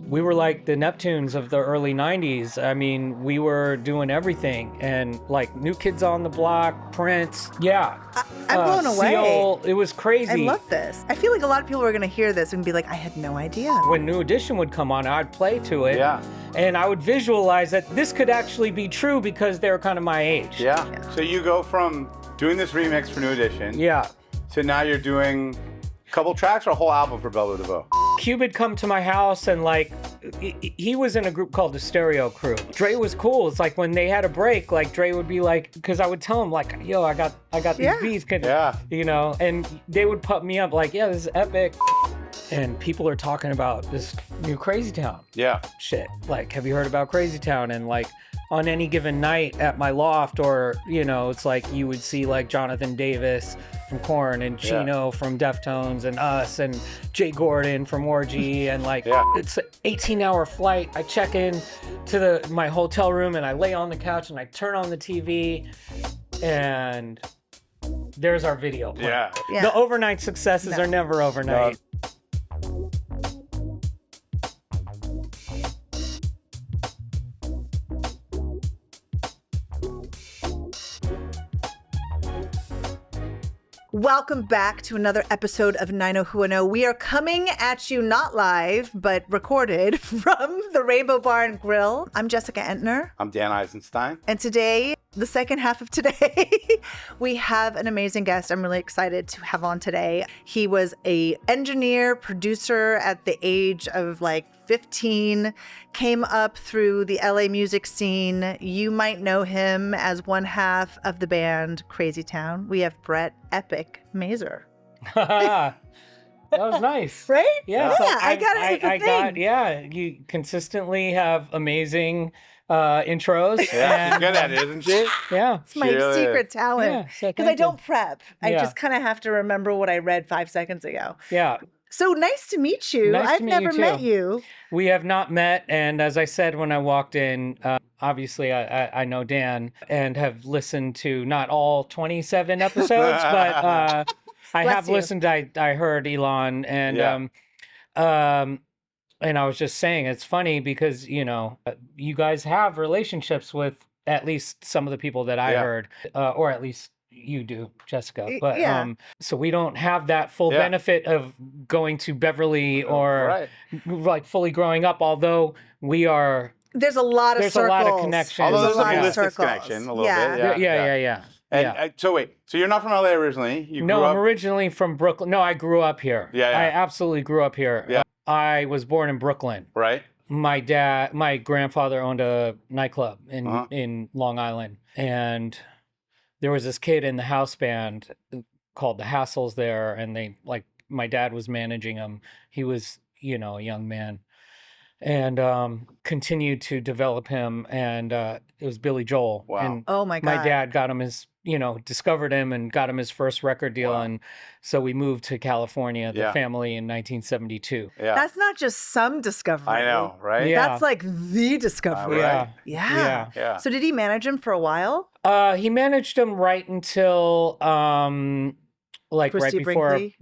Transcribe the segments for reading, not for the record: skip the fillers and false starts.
We were like the Neptunes of the early 90s. I mean, we were doing everything. And like New Kids on the Block, Prince. Yeah. I'm blown away. Seal, it was crazy. I love this. I feel like a lot of people are going to hear this and be like, I had no idea. When New Edition would come on, I'd play to it. Yeah. And I would visualize that this could actually be true because they're kind of my age. Yeah. So you go from doing this remix for New Edition. Yeah. So now you're doing a couple tracks or a whole album for Bell Biv Devoe? Cube had come to my house and like, he was in a group called the Stereo Crew. Dre was cool. It's like when they had a break, like Dre would be like, because I would tell him like, yo, I got these beats, you know, and they would put me up like, yeah, this is epic. And people are talking about this new Crazy Town. Yeah. Shit. Like, have you heard about Crazy Town? And like on any given night at my loft, or, you know, it's like you would see like Jonathan Davis from Korn and Chino from Deftones and us and Jay Gordon from Orgy and like it's an 18-hour flight. I check in to my hotel room and I lay on the couch and I turn on the TV and there's our video play. Yeah. The overnight successes are never overnight. Welcome back to another episode of 90who10. We are coming at you not live, but recorded from the Rainbow Bar and Grill. I'm Jessica Entner. I'm Dan Eisenstein. And today, the second half of today, we have an amazing guest I'm really excited to have on today. He was an engineer, producer at the age of like 15, came up through the LA music scene. You might know him as one half of the band Crazy Town. We have Bret Epic Mazur. That was nice. Right? Yeah. So I got it. You consistently have amazing intros. Yeah, she's good at it, isn't she? Yeah. It's my secret talent. Because I don't prep. I just kind of have to remember what I read 5 seconds ago. Yeah. So nice to meet you. I've never met you. We have not met. And as I said when I walked in, obviously I know Dan and have listened to not all 27 episodes, but I have listened. I heard Elon and and I was just saying, it's funny because, you know, you guys have relationships with at least some of the people that I heard, or at least you do, Jessica. But so we don't have that full benefit of going to Beverly or like fully growing up, although we are. There's a lot of circles. A lot of connections. Although there's a linguistics connection a little bit. Yeah. And so wait, so you're not from LA originally? I'm originally from Brooklyn. No, I grew up here. I absolutely grew up here. Yeah. I was born in Brooklyn. Right. My grandfather owned a nightclub in Long Island, and there was this kid in the house band called the Hassles there, and they like my dad was managing him. He was, you know, a young man, and continued to develop him. And it was Billy Joel. Wow. And oh my God. My dad got him his, you know, discovered him and got him his first record deal. Wow. And so we moved to California, the family, in 1972. Yeah. That's not just some discovery. I know, right? Yeah. That's like the discovery. Right. Yeah. So did he manage him for a while? He managed him right until like Christy right before Brinkley?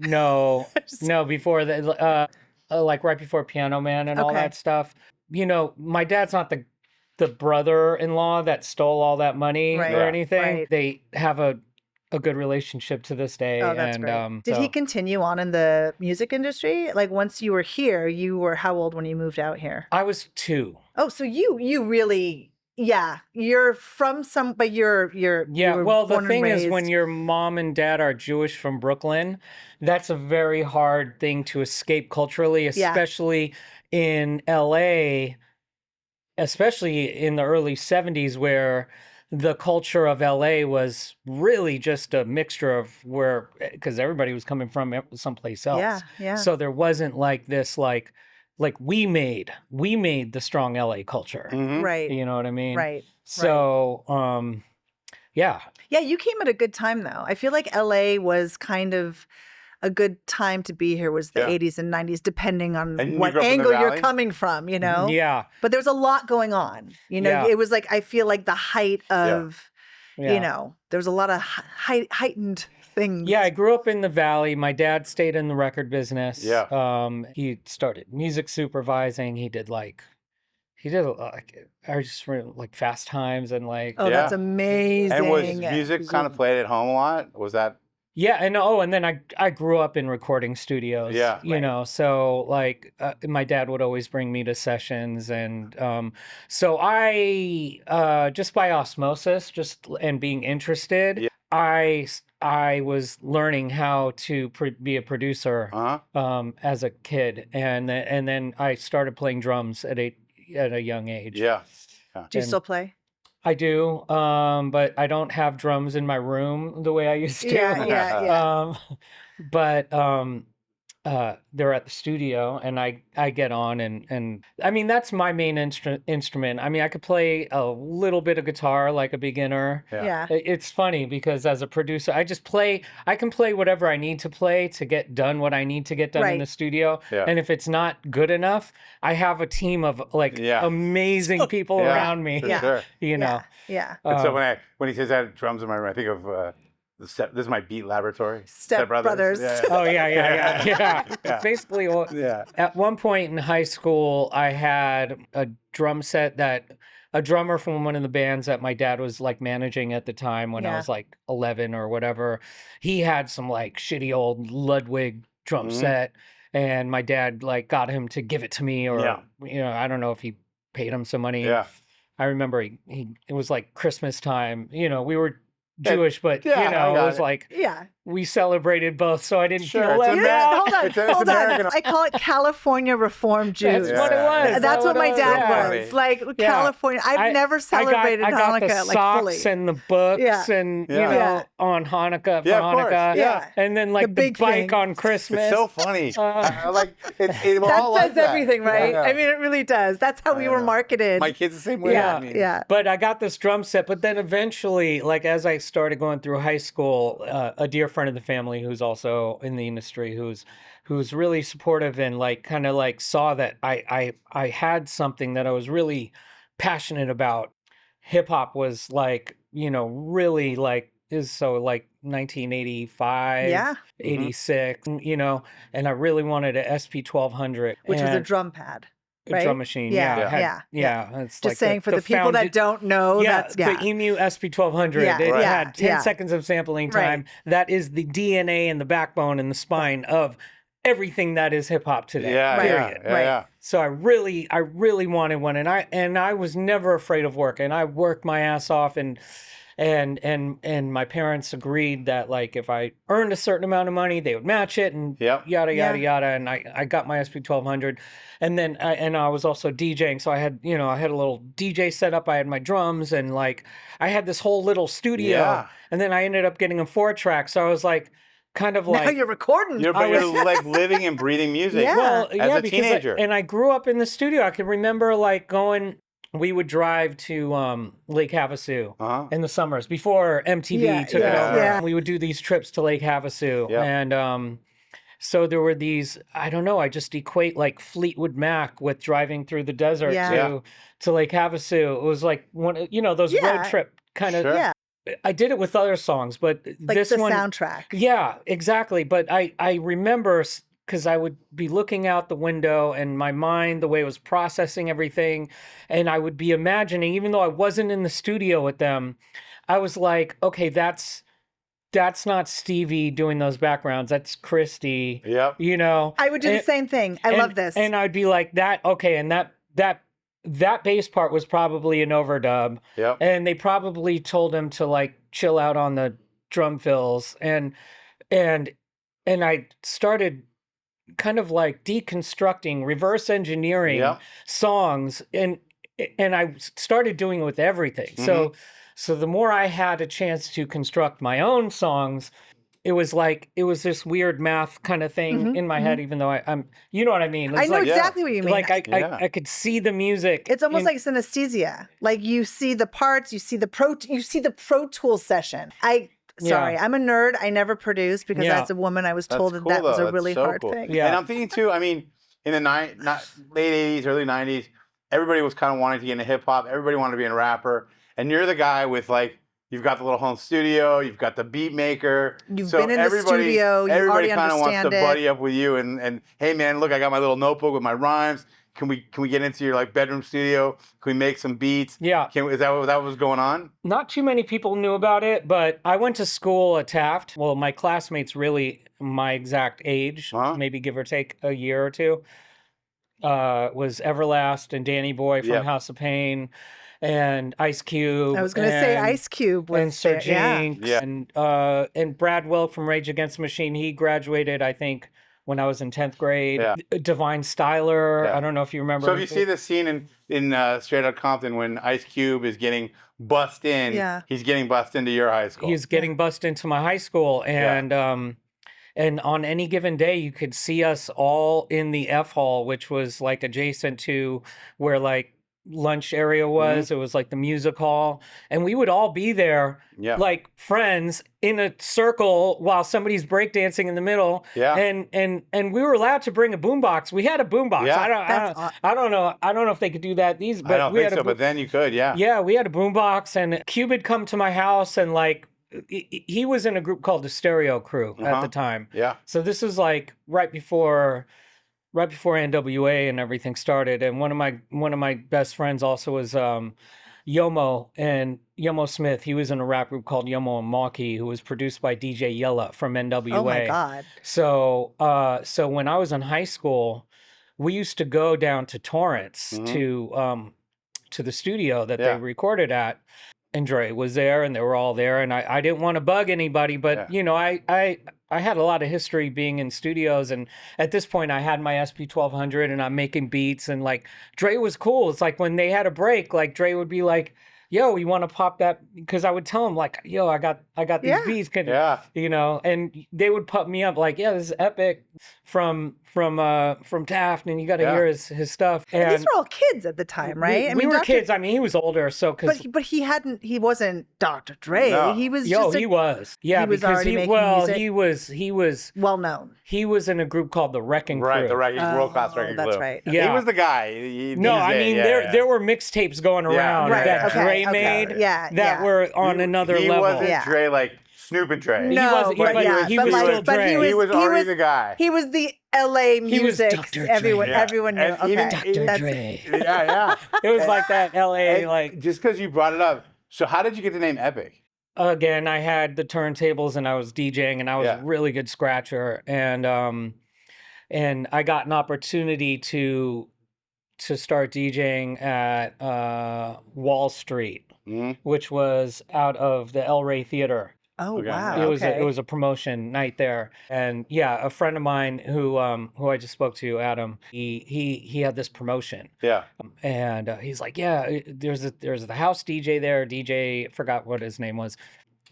before the like right before Piano Man and all that stuff. You know, my dad's not the brother-in-law that stole all that money or anything. Right. They have a good relationship to this day. Oh, that's great. Did he continue on in the music industry? Like once you were here, you were how old when you moved out here? I was 2. Oh, so you really. Yeah, you're from some, but you're well, the thing is, raised. when your mom and dad are Jewish from Brooklyn, that's a very hard thing to escape culturally, especially in LA, especially in the early 70s, where the culture of LA was really just a mixture of because everybody was coming from someplace else. Yeah. So there wasn't like this, like we made the strong LA culture. Mm-hmm. Right. You know what I mean? Right. So, yeah. Yeah, you came at a good time though. I feel like LA was kind of a good time to be here was the 80s and 90s, depending on what angle you're coming from, you know? Yeah. But there's a lot going on. You know, it was like, I feel like the height of, you know, there's a lot of heightened things. Yeah, I grew up in the Valley. My dad stayed in the record business. Yeah. He started music supervising. He did like I just like Fast Times and like Oh, that's amazing. And was music kind of played at home a lot? Was that? yeah, and then I grew up in recording studios. Yeah. you know, so like my dad would always bring me to sessions, and so I just by osmosis, and being interested, Yeah. I was learning how to be a producer as a kid, and then I started playing drums at a young age. Yeah. Do you still play? I do, but I don't have drums in my room the way I used to. Yeah. But they're at the studio, and I get on, and I mean that's my main instrument. I mean I could play a little bit of guitar like a beginner. Yeah. It's funny because as a producer, I can play whatever I need to play to get done what I need to get done in the studio. Yeah. And if it's not good enough, I have a team of like amazing people around me. For sure. You know. Yeah. And so when he says I have drums in my room, I think of this is my beat laboratory. Step Brothers. Yeah. Oh yeah. Yeah. Basically, at one point in high school, I had a drum set that a drummer from one of the bands that my dad was like managing at the time when I was like 11 or whatever. He had some like shitty old Ludwig drum set, and my dad like got him to give it to me, or you know, I don't know if he paid him some money. Yeah. I remember it was like Christmas time. You know, we were Jewish, but you know, it was like we celebrated both, so I didn't feel left out. Hold on. I call it California Reform Jews. That's what it was. That's what my dad was. Like California. I've never celebrated Hanukkah I got the like fully. socks and the books and you know on Hanukkah for Hanukkah. And then like the bike thing on Christmas. It's so funny. I like it that says everything, right? I mean, it really does. That's how we were marketed. My kids the same way. Yeah. But I got this drum set, but then eventually, like as I started going through high school, a dear friend of the family who's also in the industry, who's really supportive and like kind of like saw that I had something that I was really passionate about. Hip hop was like, you know, really like is so like 1985, 86, you know, and I really wanted a SP1200, which was a drum pad. Right? Drum machine, yeah. It's just like saying for the people that don't know, that's the EMU SP1200. It had 10 seconds of sampling time. Right. That is the DNA and the backbone and the spine of everything that is hip hop today. Period. Yeah. So I really wanted one, and I was never afraid of work, and I worked my ass off, and my parents agreed that like if I earned a certain amount of money, they would match it, and yada yada, and I got my SP1200, and then I was also DJing, so I had a little DJ setup. I had my drums, and like I had this whole little studio, and then I ended up getting a 4-track, so I was like kind of like now you're recording. You're like living and breathing music. Well, as a teenager. And I grew up in the studio. I can remember like going. We would drive to Lake Havasu in the summers before MTV took it over. We would do these trips to Lake Havasu. And so there were these, I don't know, I just equate like Fleetwood Mac with driving through the desert to Lake Havasu. It was like one, you know, those road trip kind of. Yeah. I did it with other songs, but like this the one. soundtrack. Yeah, exactly. But I remember, because I would be looking out the window and my mind, the way it was processing everything, and I would be imagining, even though I wasn't in the studio with them, I was like, okay, that's not Stevie doing those backgrounds. That's Christy. Yep. You know? I would do the same thing. I love this. And I'd be like, and that bass part was probably an overdub. Yep. And they probably told him to like chill out on the drum fills. And I started kind of like deconstructing, reverse engineering songs, and I started doing it with everything. So the more I had a chance to construct my own songs, it was this weird math kind of thing in my head, even though I'm, you know what I mean? I know exactly what you mean. Like I could see the music. It's almost like synesthesia. Like you see the parts, you see the Pro Tools session. Sorry, I'm a nerd. I never produced because as a woman, I was told that was a really hard thing. Yeah. And I'm thinking too, I mean, in the late 80s, early 90s, everybody was kind of wanting to get into hip hop. Everybody wanted to be a rapper. And you're the guy with like, You've got the little home studio. You've got the beat maker. You've been in the studio. You everybody already kind of wants to understand buddy up with you. And hey, man, look, I got my little notebook with my rhymes. Can we get into your like bedroom studio? Can we make some beats? Yeah. Is that what was going on? Not too many people knew about it, but I went to school at Taft. Well, my classmates really my exact age, maybe give or take a year or two, was Everlast and Danny Boy from House of Pain. And Ice Cube. I was going to say Ice Cube was and Sir Jinx and Brad Wilk from Rage Against the Machine. He graduated, I think, when I was in 10th grade. Yeah. Divine Styler. I don't know if you remember. So if you see the scene in Straight Outta Compton when Ice Cube is getting bussed in, he's getting bussed into your high school. He's getting bussed into my high school, and on any given day, you could see us all in the F hall, which was like adjacent to where like lunch area was. It was like the music hall, and we would all be there like friends in a circle while somebody's breakdancing in the middle. And we were allowed to bring a boombox. We had a boombox. I don't know if they could do that but I don't think so, but then you could. Yeah, we had a boombox, and Cube had come to my house, and like he was in a group called the Stereo Crew at the time. So this is like right before NWA and everything started. And one of my best friends also was Yomo Smith. He was in a rap group called Yomo and Mawkey, who was produced by DJ Yella from NWA. Oh my God. So when I was in high school, we used to go down to Torrance to the studio that they recorded at. And Dre was there, and they were all there, and I didn't want to bug anybody, but you know, I had a lot of history being in studios, and at this point I had my SP1200 and I'm making beats, and like Dre was cool. It's like when they had a break, like Dre would be like, yo, you want to pop that? Because I would tell him like, yo, I got these beats, you know, and they would pump me up like, yeah, this is epic from Taft, and you got to hear his stuff. And these were all kids at the time, right? We were kids. I mean, he was older, so but he wasn't Dr. Dre. No. He was he was. Yeah, he was because already making music. he was well known. He was in a group called the Wrecking Crew. Right, world class Wrecking Crew. That's right. Yeah. He was the guy. There were mixtapes going around that Dre made that were on another level. He wasn't Dre like Snoop and Dre. No, he was still Dre. He was already the guy. He was the LA music. Everyone knew. Dr. Dre. Yeah. It was like that LA like. Just because you brought it up. So how did you get the name Epic? Again, I had the turntables and I was DJing, and I was a really good scratcher, and I got an opportunity to start DJing at Wall Street, which was out of the El Rey Theater. Oh wow! It was a promotion night there, and a friend of mine who I just spoke to, Adam, he had this promotion. And he's like, there's the house DJ there. DJ, forgot what his name was,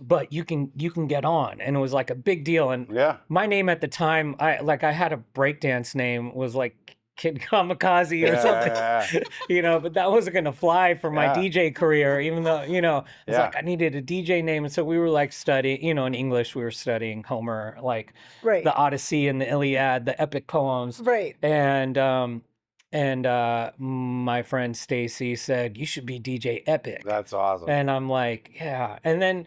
but you can get on, and it was like a big deal. And my name at the time, I had a breakdance name, was like Kid Kamikaze or something, you know, but that wasn't going to fly for my DJ career, even though, you know, it's like I needed a DJ name. And so we were like studying, you know, in English, we were studying Homer, like the Odyssey and the Iliad, the epic poems. Right. And my friend Stacy said, you should be DJ Epic. That's awesome. And I'm like, yeah. And then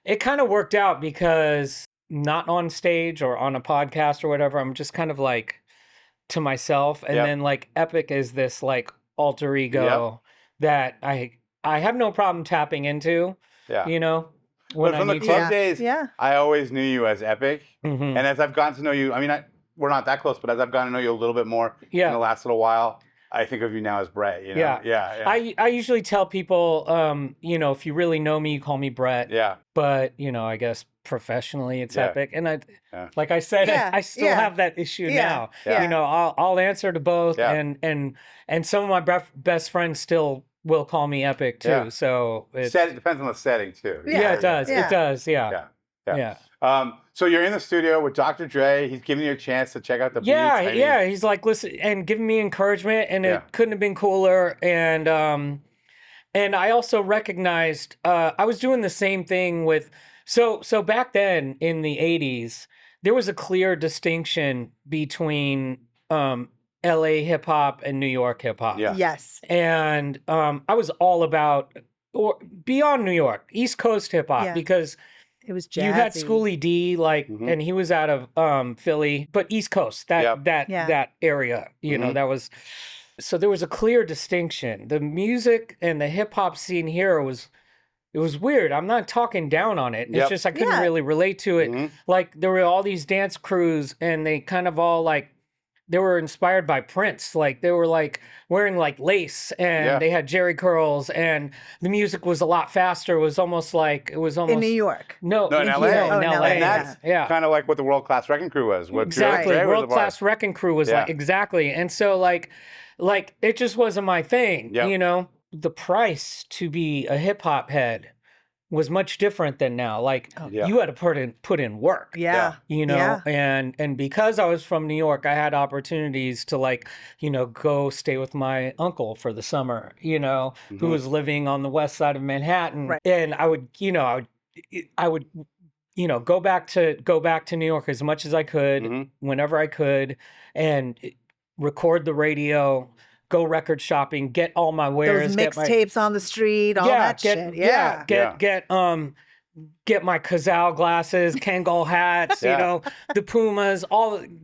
it kind of worked out because not on stage or on a podcast or whatever, I'm just kind of like, to myself, and then like Epic is this like alter ego that I have no problem tapping into. You know, when but from the club days, I always knew you as Epic, and as I've gotten to know you, I mean, we're not that close, but as I've gotten to know you a little bit more in the last little while, I think of you now as Bret. You know? I usually tell people, you know, if you really know me, you call me Bret. But you know, I guess professionally it's Epic, and like I said, I still have that issue now. You know, I'll answer to both, and some of my best friends still will call me Epic too. So it depends on the setting too. It does. It does. So you're in the studio with Dr. Dre. He's giving you a chance to check out the beats. He's like, listen, and giving me encouragement, and it couldn't have been cooler. And I also recognized I was doing the same thing with. So back then in the 80s, there was a clear distinction between LA hip hop and New York hip hop. Yes. And I was all about or beyond New York, East Coast hip hop, because it was jazzy. You had Schoolie D, like, and he was out of Philly, but East Coast, that area, you know, that was. So there was a clear distinction. The music and the hip hop scene here was weird. I'm not talking down on it. It's just I couldn't really relate to it. Like there were all these dance crews and they kind of all like, they were inspired by Prince. Like they were like wearing like lace and they had jerry curls and the music was a lot faster. It was almost in New York. No, in LA. In LA. And that's kind of like what the World Class Wrecking Crew was. Exactly. World Class Wrecking Crew was like, exactly. And so like it just wasn't my thing, you know? The price to be a hip hop head was much different than now. Like you had to put in work. You know, and because I was from New York, I had opportunities to like, you know, go stay with my uncle for the summer, you know, who was living on the west side of Manhattan. Right. And I would, you know, go back to New York as much as I could, whenever I could, and record the radio, go record shopping, get all my wares, those mixtapes on the street, all that shit. Get my Cazal glasses, Kangol hats, you know, the Pumas,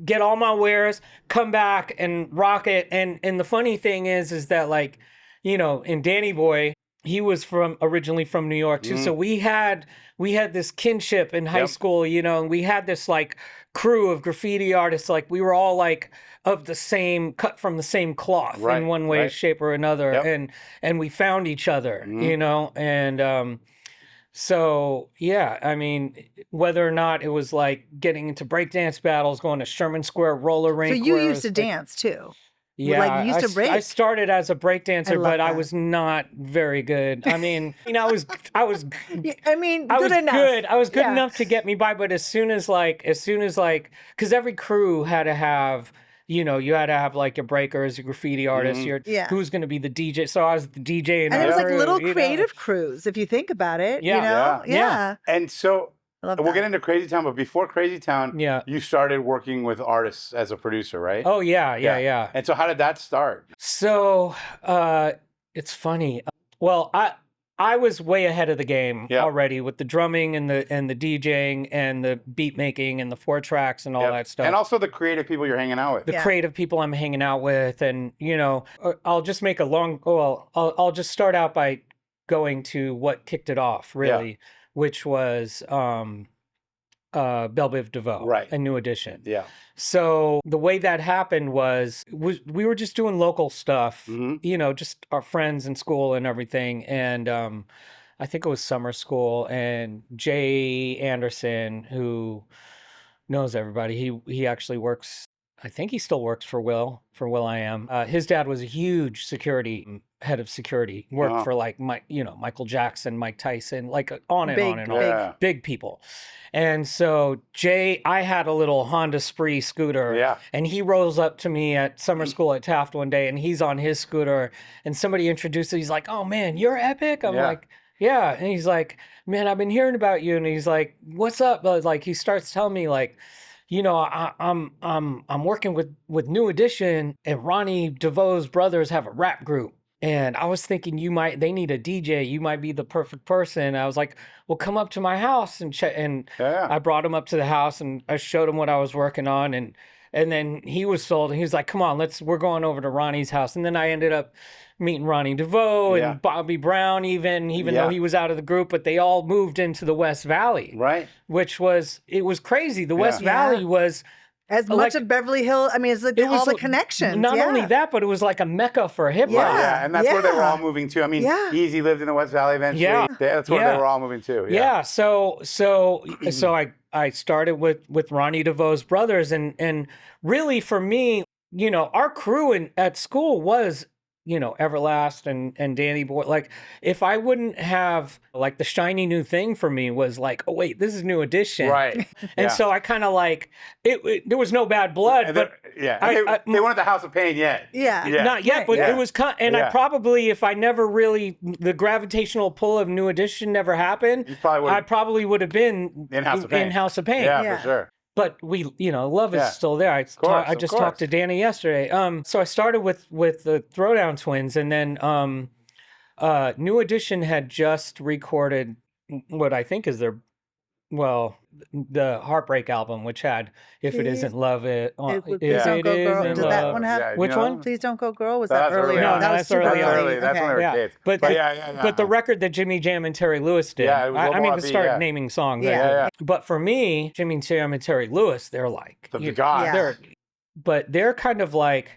get all my wares, come back and rock it. And the funny thing is that like, you know, in Danny Boy, he was originally from New York too. So we had this kinship in high school, you know, and we had this like crew of graffiti artists. Like we were all like cut from the same cloth in one way, shape or another. And we found each other, you know, and so, yeah, I mean, whether or not it was like getting into breakdance battles, going to Sherman Square roller rink. So you used to dance too? Yeah, like you used to break. I started as a breakdancer, but I was not very good. I mean, you know, I was I was enough. Good. I was good enough to get me by, but as soon as because every crew had to have, you know, you had to have like your breakers, your graffiti artists, who's going to be the DJ. So I was the DJ. And it was like little creative crews, if you think about it. Yeah. And so we'll get into Crazy Town, but before Crazy Town, you started working with artists as a producer, right? Oh, yeah. And so how did that start? So it's funny. Well, I was way ahead of the game already with the drumming and the DJing and the beat making and the 4 tracks and all that stuff. And also the creative people you're hanging out with. The creative people I'm hanging out with. And, you know, I'll just I'll just start out by going to what kicked it off, really, which was Bell Biv Devoe, a New Edition. Yeah. So the way that happened was we were just doing local stuff, you know, just our friends in school and everything. And I think it was summer school, and Jay Anderson, who knows everybody, he actually works, I think he still works for Will.i.am. His dad was a huge head of security, worked for like Michael Jackson, Mike Tyson, like on and on and on, big people. And so I had a little Honda Spree scooter, and he rolls up to me at summer school at Taft one day, and he's on his scooter, and somebody introduced it. He's like, "Oh man, you're epic." I'm like, "Yeah," and he's like, "Man, I've been hearing about you." And he's like, "What's up?" Like he starts telling me like, you know, I'm working with New Edition, and Ronnie DeVoe's brothers have a rap group. And I was thinking they need a DJ. You might be the perfect person. I was like, well, come up to my house and check. And I brought him up to the house and I showed him what I was working on. And then he was sold, and he was like, come on, we're going over to Ronnie's house. And then I ended up meeting Ronnie DeVoe and Bobby Brown, even though he was out of the group, but they all moved into the West Valley. Right. It was crazy. The West Valley was as much of Beverly Hills. I mean, it's like all the connections. Not only that, but it was like a mecca for hip hop. Yeah, and that's where they were all moving to. I mean, Easy lived in the West Valley eventually. Yeah. That's where they were all moving to. Yeah. So I started with Ronnie DeVoe's brothers, and really for me, you know, our crew at school was, you know, Everlast and Danny Boy. Like, if I wouldn't have, like, the shiny new thing for me was like, oh wait, this is New Edition, right? And so I kind of like there was no bad blood, but they weren't the House of Pain yet. Not yet, but it was and I probably, if I never really, the gravitational pull of New Edition never happened, I probably would have been in House of Pain. Yeah, for sure. But we, you know, love is still there. I just talked to Danny yesterday. So I started with the Throwdown Twins, and then New Edition had just recorded what I think is their, the Heartbreak album, which had "If It Isn't Love," Please Don't Go Girl. Did that one have? Yeah, Which one? Please Don't Go Girl. Was that earlier? No, that's early. That's when they were kids. But the record that Jimmy Jam and Terry Lewis did. Yeah, it was I mean, to start naming songs. Yeah. But for me, Jimmy Jam and Terry Lewis, they're like the gods. They're kind of like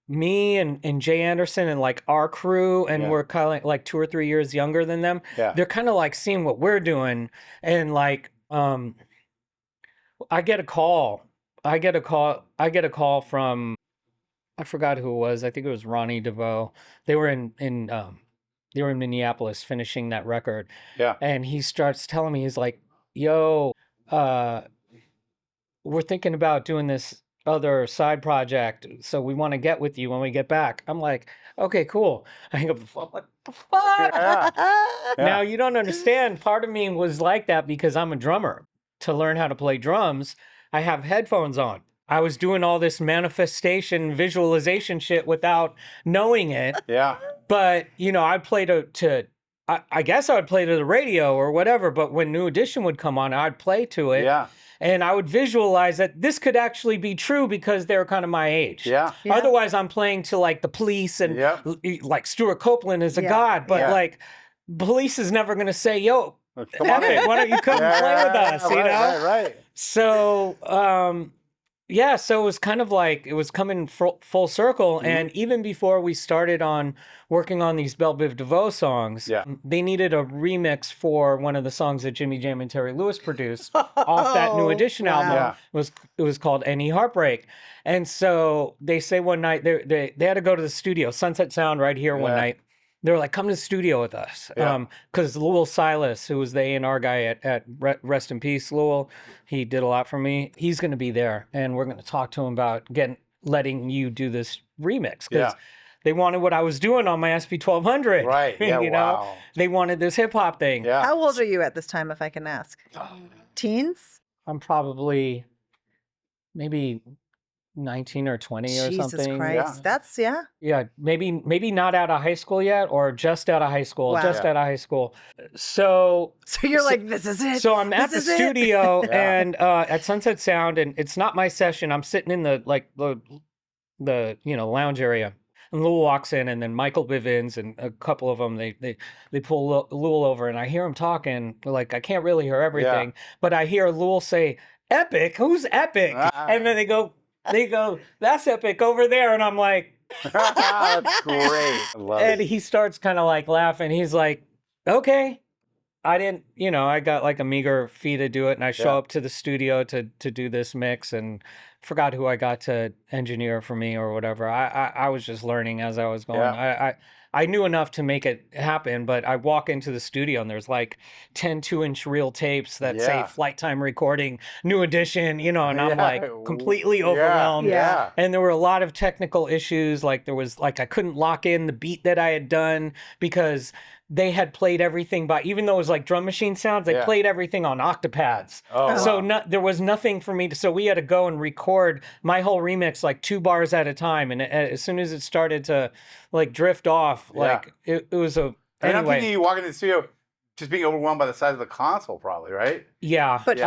me and Jay Anderson and like our crew, and we're kind of like 2 or 3 years younger than them. Yeah. They're kind of like seeing what we're doing, and like I get a call from, I forgot who it was. I think it was Ronnie DeVoe. They were in Minneapolis finishing that record. Yeah. And he starts telling me, he's like, "Yo, we're thinking about doing this other side project, so we want to get with you when we get back." I'm like, "Okay, cool." I hang up the phone. I'm like, "The fuck?" Now, you don't understand. Part of me was like that because I'm a drummer. To learn how to play drums, I have headphones on. I was doing all this manifestation, visualization shit without knowing it. Yeah. But, I'd play I guess I would play to the radio or whatever, but when New Edition would come on, I'd play to it. Yeah. And I would visualize that this could actually be true because they're kind of my age. Yeah. Otherwise, I'm playing to like the Police and like Stuart Copeland is a god, but like Police is never going to say, "Yo, Epic, why don't you come play with us?" Right. So, so it was kind of like it was coming full circle. And even before we started on working on these Bell Biv DeVoe songs, they needed a remix for one of the songs that Jimmy Jam and Terry Lewis produced off that New Edition album. It was called "Any Heartbreak." And so they say one night they had to go to the studio, Sunset Sound right here one night. They were like, "Come to the studio with us." Because Lowell Silas, who was the A&R guy at Rest in Peace, Lowell, he did a lot for me. He's going to be there, and we're going to talk to him about letting you do this remix. Because they wanted what I was doing on my SP1200. Right, yeah, know? They wanted this hip-hop thing. Yeah. How old are you at this time, if I can ask? Teens? I'm probably maybe 19 or 20 or something. Jesus Christ. That's, Yeah, maybe not out of high school yet, or just out of high school. Out of high school. So you're like, this is it. So I'm at the studio and at Sunset Sound, and it's not my session. I'm sitting in the lounge area. And Lowell walks in, and then Michael Bivins and a couple of them, they pull Lowell over, and I hear him talking. Like, I can't really hear everything, but I hear Lowell say, "Epic? Who's Epic?" And then they go, "That's Epic over there." And I'm like, "That's great." I love it. He starts kind of like laughing. He's like, "Okay." I didn't, I got like a meager fee to do it. And I show up to the studio to do this mix, and forgot who I got to engineer for me or whatever. I was just learning as I was going. I knew enough to make it happen, but I walk into the studio and there's like 10 2-inch reel tapes that say Flight Time Recording, New Edition, and I'm like completely overwhelmed. Yeah. And there were a lot of technical issues. Like there was like, I couldn't lock in the beat that I had done because they had played everything even though it was like drum machine sounds, they played everything on octapads. So there was nothing for me so we had to go and record my whole remix like 2 bars at a time. And as soon as it started to like drift off, like it was a, anyway. I'm thinking you walk into the studio just being overwhelmed by the size of the console probably, right? Yeah. But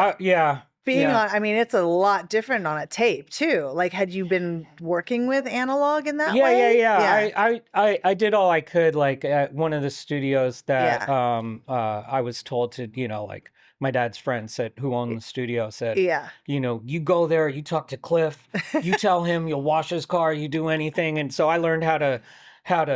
being on, I mean, it's a lot different on a tape too. Like, had you been working with analog in that way? Yeah. I did all I could, like at one of the studios that I was told to, like my dad's friend said, who owned the studio, said, you go there, you talk to Cliff, you tell him you'll wash his car, you do anything. And so I learned how to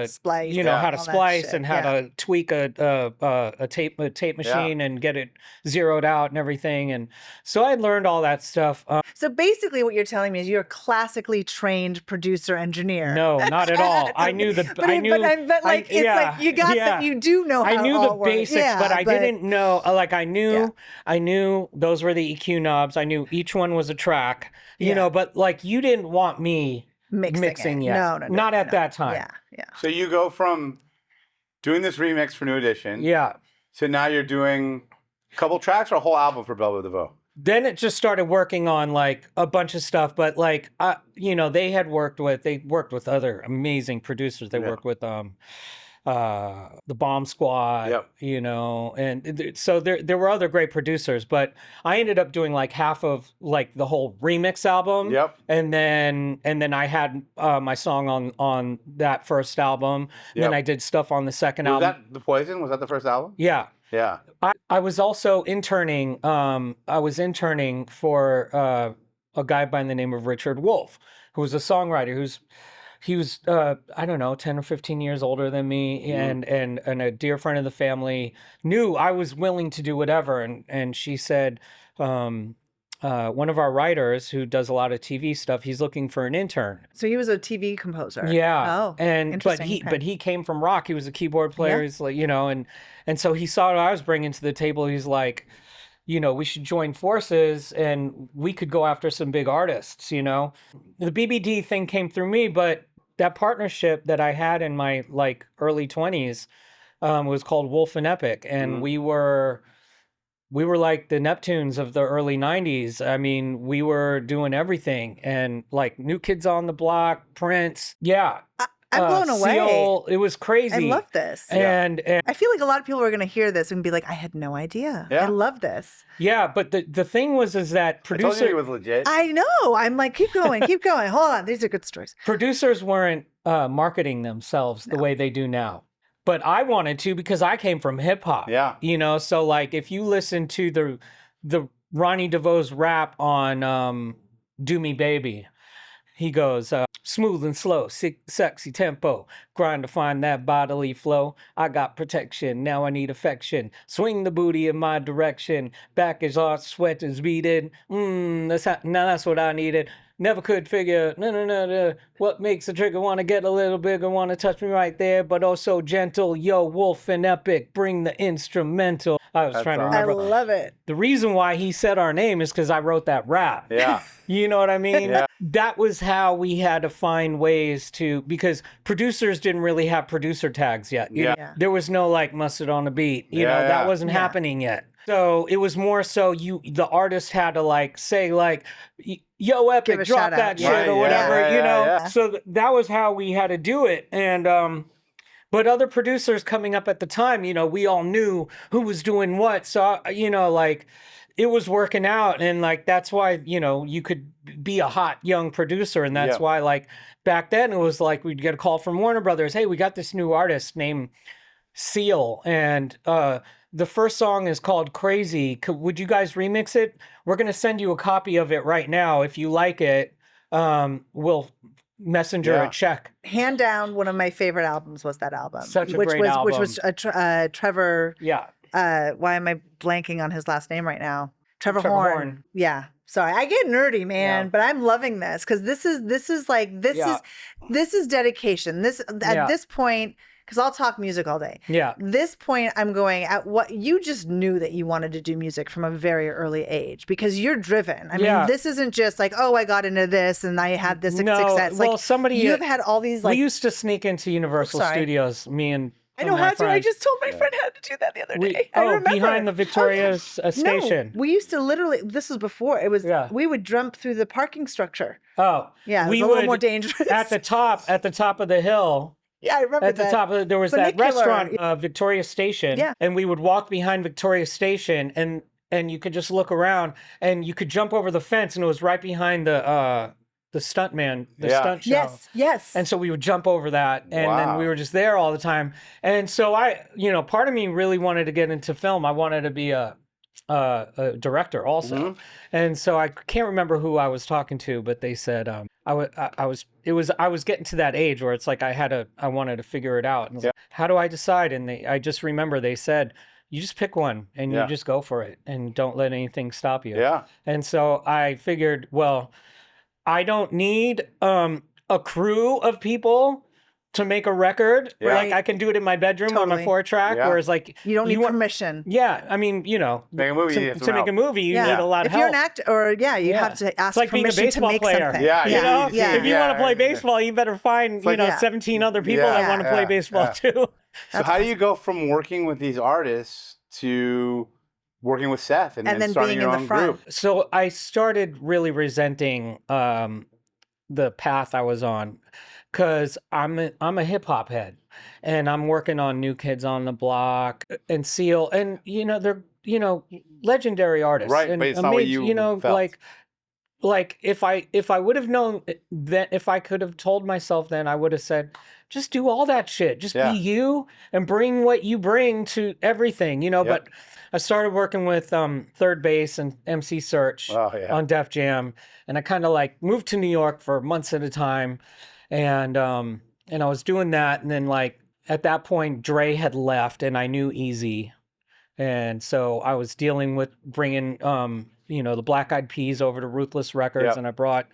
splice, how to splice and how to tweak a tape machine and get it zeroed out and everything. And so I learned all that stuff. So basically what you're telling me is you're a classically trained producer engineer. No, not at all. I knew the, you do know how I knew the works. basics, but I didn't know, like I knew those were the EQ knobs. I knew each one was a track, but like you didn't want me mixing yet. No, not at that time. Yeah. So you go from doing this remix for New Edition. Yeah. So now you're doing a couple tracks or a whole album for Bell Biv DeVoe? Then it just started working on like a bunch of stuff, but like, they worked with other amazing producers. They worked with the Bomb Squad, you know, and so there were other great producers, but I ended up doing like half of like the whole remix album. And then I had my song on that first album. Then I did stuff on the second album. Was that The Poison? Was that the first album? Yeah. Yeah. I was also interning. I was interning for a guy by the name of Richard Wolff, who was a songwriter. He was I don't know, 10 or 15 years older than me, and a dear friend of the family, knew I was willing to do whatever, and she said, one of our writers who does a lot of TV stuff, he's looking for an intern. So he was a TV composer. Yeah. Oh, but he came from rock. He was a keyboard player. He's like, you know, and so he saw what I was bringing to the table. He's like, you know, we should join forces and we could go after some big artists, you know. The BBD thing came through me, but that partnership that I had in my like early 20s was called Wolf and Epic, and we were like the Neptunes of the early 90s. I mean, we were doing everything, and like New Kids on the Block, Prince. Yeah. I'm blown away. Seal, it was crazy. I love this. And I feel like a lot of people are going to hear this and be like, I had no idea. I love this. Yeah, but the thing is that producer... I told you it was legit. I know. I'm like, keep going, keep going. Hold on. These are good stories. Producers weren't marketing themselves the way they do now. But I wanted to, because I came from hip hop. Yeah. You know, so like if you listen to the Ronnie DeVoe's rap on Do Me Baby, he goes, smooth and slow, sexy tempo, grind to find that bodily flow. I got protection, now I need affection. Swing the booty in my direction. Back is hot, sweat is beaded. Now that's what I needed. Never could figure, no. What makes a trigger want to get a little bigger, want to touch me right there, but also gentle. Yo, Wolf and Epic, bring the instrumental. I was trying to remember. I love it. The reason why he said our name is because I wrote that rap. Yeah. You know what I mean? Yeah. That was how we had to find ways to, because producers didn't really have producer tags yet. You know? There was no like mustard on the beat. You know, that wasn't happening yet. So it was more so the artist had to like say like, yo, Epic, drop that shit or whatever, you know? Yeah. So that was how we had to do it. And, but other producers coming up at the time, you know, we all knew who was doing what. So, you know, like it was working out. And like, that's why, you know, you could be a hot young producer. And that's why like back then it was like, we'd get a call from Warner Brothers. Hey, we got this new artist named Seal. And, the first song is called Crazy. Would you guys remix it? We're going to send you a copy of it right now. If you like it, we'll messenger a check. Hand down, one of my favorite albums was that album. Such a great album. Which was Trevor. Yeah. Why am I blanking on his last name right now? Trevor Horn. Yeah. Sorry, I get nerdy, man, but I'm loving this because this is dedication. At this point, because I'll talk music all day. Yeah. This point, I'm going at what you just knew that you wanted to do music from a very early age because you're driven. I mean, this isn't just like, oh, I got into this and I had this success. Well, like, you have had all these like. We used to sneak into Universal Studios, me and. I know how to. I just told my friend how to do that the other day. I remember. Behind the Victoria station. No, we used to literally. This was before. It was. We would jump through the parking structure. Oh. Yeah. It was a little more dangerous. At the top of the hill. Yeah, I remember at the top of there was that restaurant, Victoria Station. Yeah. And we would walk behind Victoria Station, and you could just look around, and you could jump over the fence, and it was right behind the stuntman, stunt show. Yes. And so we would jump over that, and then we were just there all the time. And so part of me really wanted to get into film. I wanted to be a director also. And so I can't remember who I was talking to, but they said I was getting to that age where it's like I wanted to figure it out. And like, how do I decide? And I just remember they said, you just pick one and you just go for it and don't let anything stop you. Yeah. And so I figured, well, I don't need a crew of people to make a record. Where, like I can do it in my bedroom on my 4-track. Whereas like you don't need permission. Yeah, I mean, you know, make a movie, to make a movie, you need a lot of help. If you're an actor, or you have to ask permission to make something. Yeah, you know, if you want to play baseball, you better find 17 other people that want to play baseball too. So how do you go from working with these artists to working with Seth and then starting being your in own the front group? So I started really resenting the path I was on. because I'm a hip hop head, and I'm working on New Kids on the Block and Seal, and they're legendary artists, right? And but it's not what you felt. Like if I would have known that, if I could have told myself then, I would have said, just do all that shit. Just be you and bring what you bring to everything, But I started working with Third Base and MC Search on Def Jam, and I kind of like moved to New York for months at a time, and I was doing that, and then like at that point Dre had left, and I knew Easy, and so I was dealing with bringing the Black Eyed Peas over to Ruthless Records, and I brought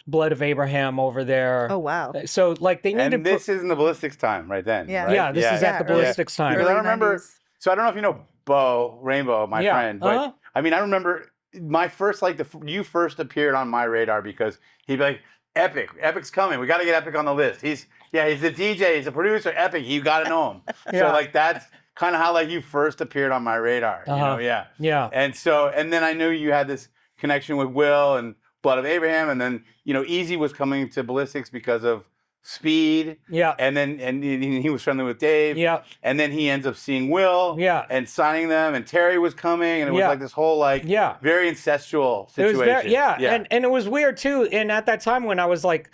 Blood of Abraham over there. Oh wow! So like they needed. And this is in the Ballistics time, right then. Yeah, right? Yeah, this is at the Ballistics time. Because I remember. So I don't know if you know Bo Rainbow, my friend, but I mean I remember my first you first appeared on my radar because he'd be like, Epic's coming. We got to get Epic on the list. He's a DJ, he's a producer. Epic, you got to know him. So like that's kind of how like you first appeared on my radar. Yeah. And then I knew you had this connection with Will and Blood of Abraham, and then Easy was coming to Ballistics because of Speed. Yeah. And then he was friendly with Dave. Yeah. And then he ends up seeing Will. Yeah. And signing them, and Terry was coming, and it was like this whole very incestual situation. It was and it was weird too. And at that time when I was like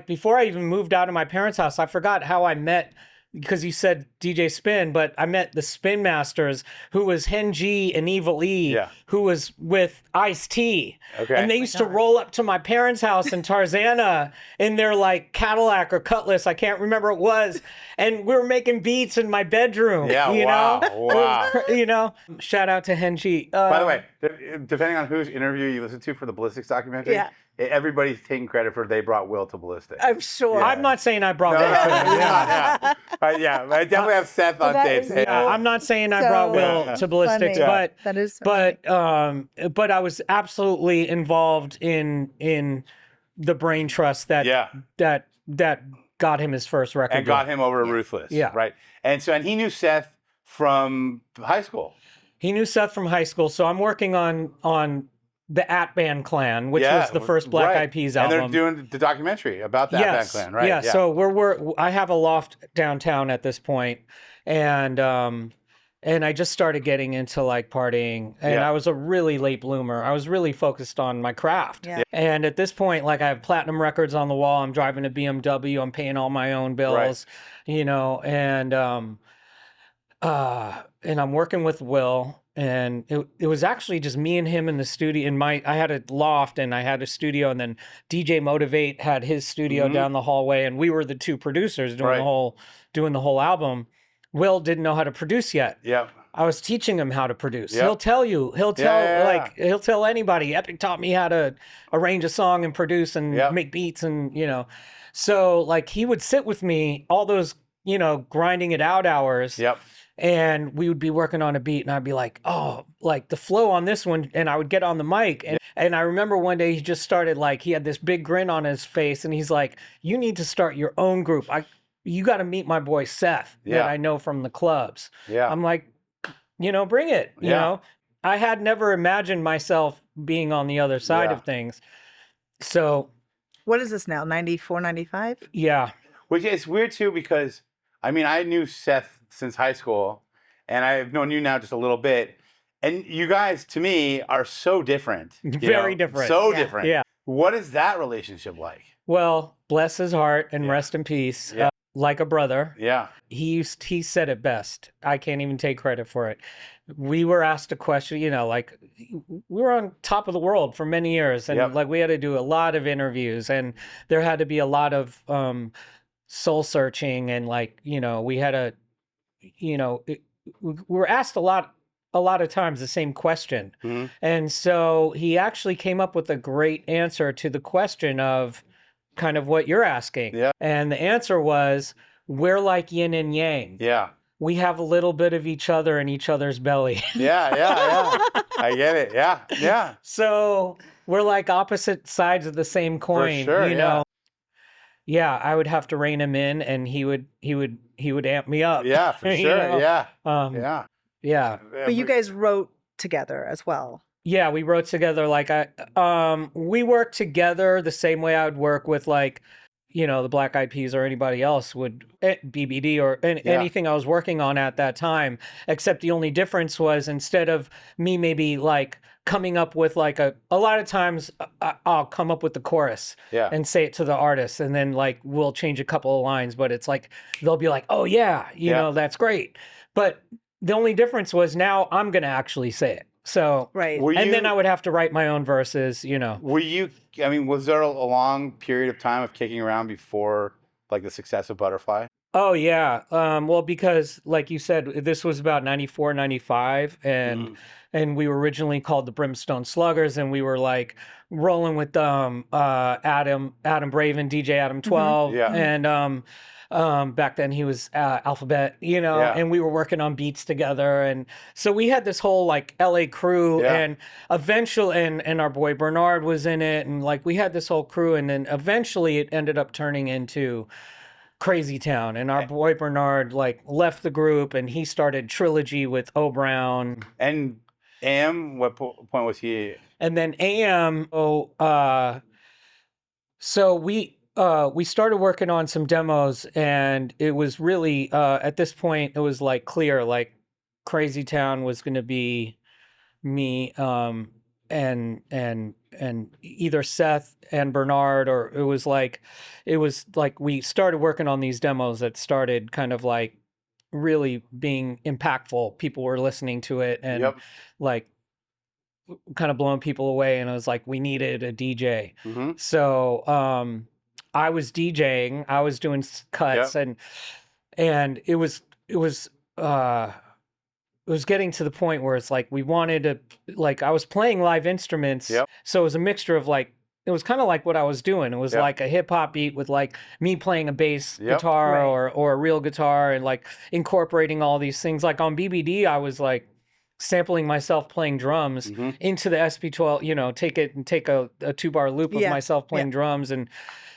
before I even moved out of my parents' house, I forgot how I met. Because you said DJ Spin, but I met the Spin Masters, who was Hen G and Evil E, who was with Ice-T. Okay. And they used to roll up to my parents' house in Tarzana in their like Cadillac or Cutlass, I can't remember what it was. And we were making beats in my bedroom. Yeah, wow. Shout out to Hen G. By the way, depending on whose interview you listen to for the Ballistics documentary, everybody's taking credit for they brought Will to Ballistics. I'm sure. I'm not saying I brought Will to But I definitely have Seth on tape. I'm not saying I brought Will to Ballistics, but that is but I was absolutely involved in the brain trust that got him his first record and got him over Ruthless. Yeah, right. And he knew Seth from high school. He knew Seth from high school. So I'm working on the At Band Clan, which was the first Black Eyed Peas album. And they're doing the documentary about the At Band Clan, right? Yeah. So I have a loft downtown at this point, and I just started getting into like partying, and I was a really late bloomer. I was really focused on my craft. Yeah. And at this point, like I have platinum records on the wall. I'm driving a BMW. I'm paying all my own bills, and I'm working with Will. And it was actually just me and him in the studio. I had a loft and I had a studio, and then DJ Motivate had his studio down the hallway, and we were the two producers doing the whole album. Will didn't know how to produce yet. Yeah. I was teaching him how to produce. Yep. He'll tell anybody. Epic taught me how to arrange a song and produce and make beats, and So like he would sit with me all those, grinding it out hours. Yep. And we would be working on a beat, and I'd be like, oh, like the flow on this one. And I would get on the mic. And I remember one day he just started he had this big grin on his face, and he's like, you need to start your own group. You got to meet my boy Seth that I know from the clubs. Yeah. I'm like, bring it. You know, I had never imagined myself being on the other side of things. So. What is this now? 94, 95? Yeah. Which is weird too, because I knew Seth since high school, and I've known you now just a little bit, and you guys to me are so different. Very different. So different. Yeah. What is that relationship like? Well, bless his heart and rest in peace. Yeah. Like a brother. Yeah. He said it best. I can't even take credit for it. We were asked a question, we were on top of the world for many years, and we had to do a lot of interviews, and there had to be a lot of soul searching, and we had a we were asked a lot of times the same question. Mm-hmm. And so he actually came up with a great answer to the question of kind of what you're asking. Yeah. And the answer was, we're like yin and yang. Yeah. We have a little bit of each other in each other's belly. Yeah. I get it. Yeah. Yeah. So we're like opposite sides of the same coin. For sure, Yeah, I would have to rein him in, and he would amp me up. Yeah, for sure. Yeah. Yeah. But you guys wrote together as well. Yeah, we wrote together. Like we worked together the same way I would work with like, the Black Eyed Peas or anybody else would, BBD or anything I was working on at that time. Except the only difference was instead of me maybe like coming up with like a lot of times I'll come up with the chorus and say it to the artist, and then like we'll change a couple of lines, but it's like they'll be like, oh yeah, that's great. But the only difference was now I'm gonna actually say it. So then I would have to write my own verses, Were you? I mean, was there a long period of time of kicking around before like the success of Butterfly? Oh yeah. Well, because like you said, this was about 94, 95, and we were originally called the Brimstone Sluggers, and we were like rolling with Adam Braven, DJ Adam 12, and back then he was Alphabet, and we were working on beats together, and so we had this whole like LA crew, and eventually, and our boy Bernard was in it, and like we had this whole crew, and then eventually it ended up turning into Crazy Town, and our boy Bernard like left the group, and he started Trilogy with O Brown. And AM, what point was he? And then AM, so we started working on some demos, and it was really at this point it was like clear, like Crazy Town was going to be me and either Seth and Bernard, or it was like we started working on these demos that started kind of like really being impactful. People were listening to it and like kind of blowing people away, and it was like we needed a DJ. So I was DJing, I was doing cuts, and it was getting to the point where it's like we wanted to, like I was playing live instruments, so it was a mixture of like, it was kind of like what I was doing. It was like a hip hop beat with like me playing a bass guitar or a real guitar, and like incorporating all these things. Like on BBD, I was like sampling myself playing drums into the SP12, take a 2-bar loop of myself playing drums. And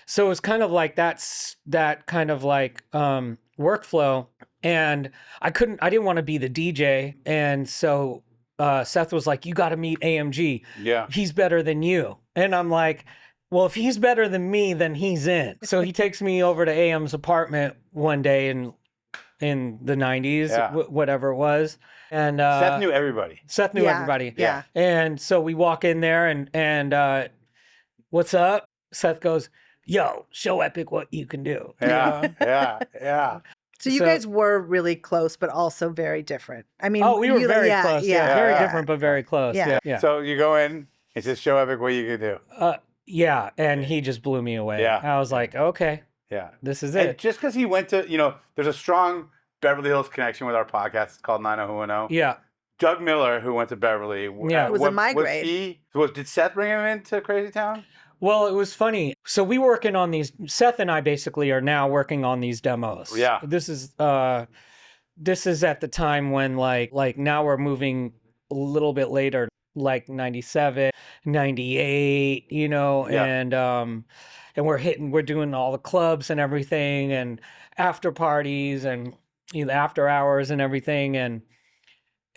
so it was kind of like that kind of like workflow. And I didn't want to be the DJ. And so Seth was like, you got to meet AMG. Yeah. He's better than you. And I'm like, well, if he's better than me, then he's in. So he takes me over to AM's apartment one day in the 90s, whatever it was. And Seth knew everybody. Seth knew everybody. Yeah. And so we walk in there and what's up? Seth goes, yo, show Epic what you can do. Yeah. So you guys were really close, but also very different. I mean, we were very close. Yeah, very different, but very close. Yeah. So you go in, it says, show Epic what you can do. Yeah, and he just blew me away. Yeah. I was like, okay. Yeah. This is it. And just because he went to, there's a strong Beverly Hills connection with our podcast. It's called 90who10. Yeah. Doug Miller, who went to Beverly. It was in my grade. Did Seth bring him into Crazy Town? Well, it was funny. So we were working on these. Seth and I basically are now working on these demos. Yeah. This is at the time when like now we're moving a little bit later, like 97, 98, and we're doing all the clubs and everything, and after parties and after hours and everything,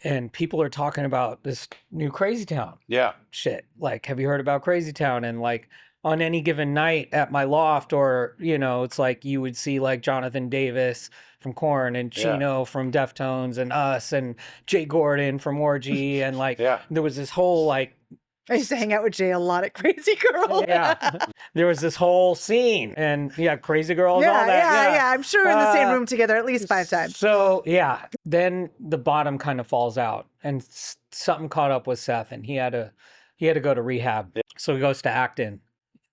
and people are talking about this new Crazy Town. Yeah. Shit. Like, have you heard about Crazy Town? And like on any given night at my loft, or, it's like you would see like Jonathan Davis from Korn and Chino from Deftones and us and Jay Gordon from Orgy. And like, there was this whole like, I used to hang out with Jay a lot at Crazy Girl. Yeah. There was this whole scene, and Crazy Girls, all that. Yeah. I'm sure we're in the same room together at least 5 times. So, then the bottom kind of falls out, and something caught up with Seth, and he had to go to rehab. Yeah. So he goes to Acton.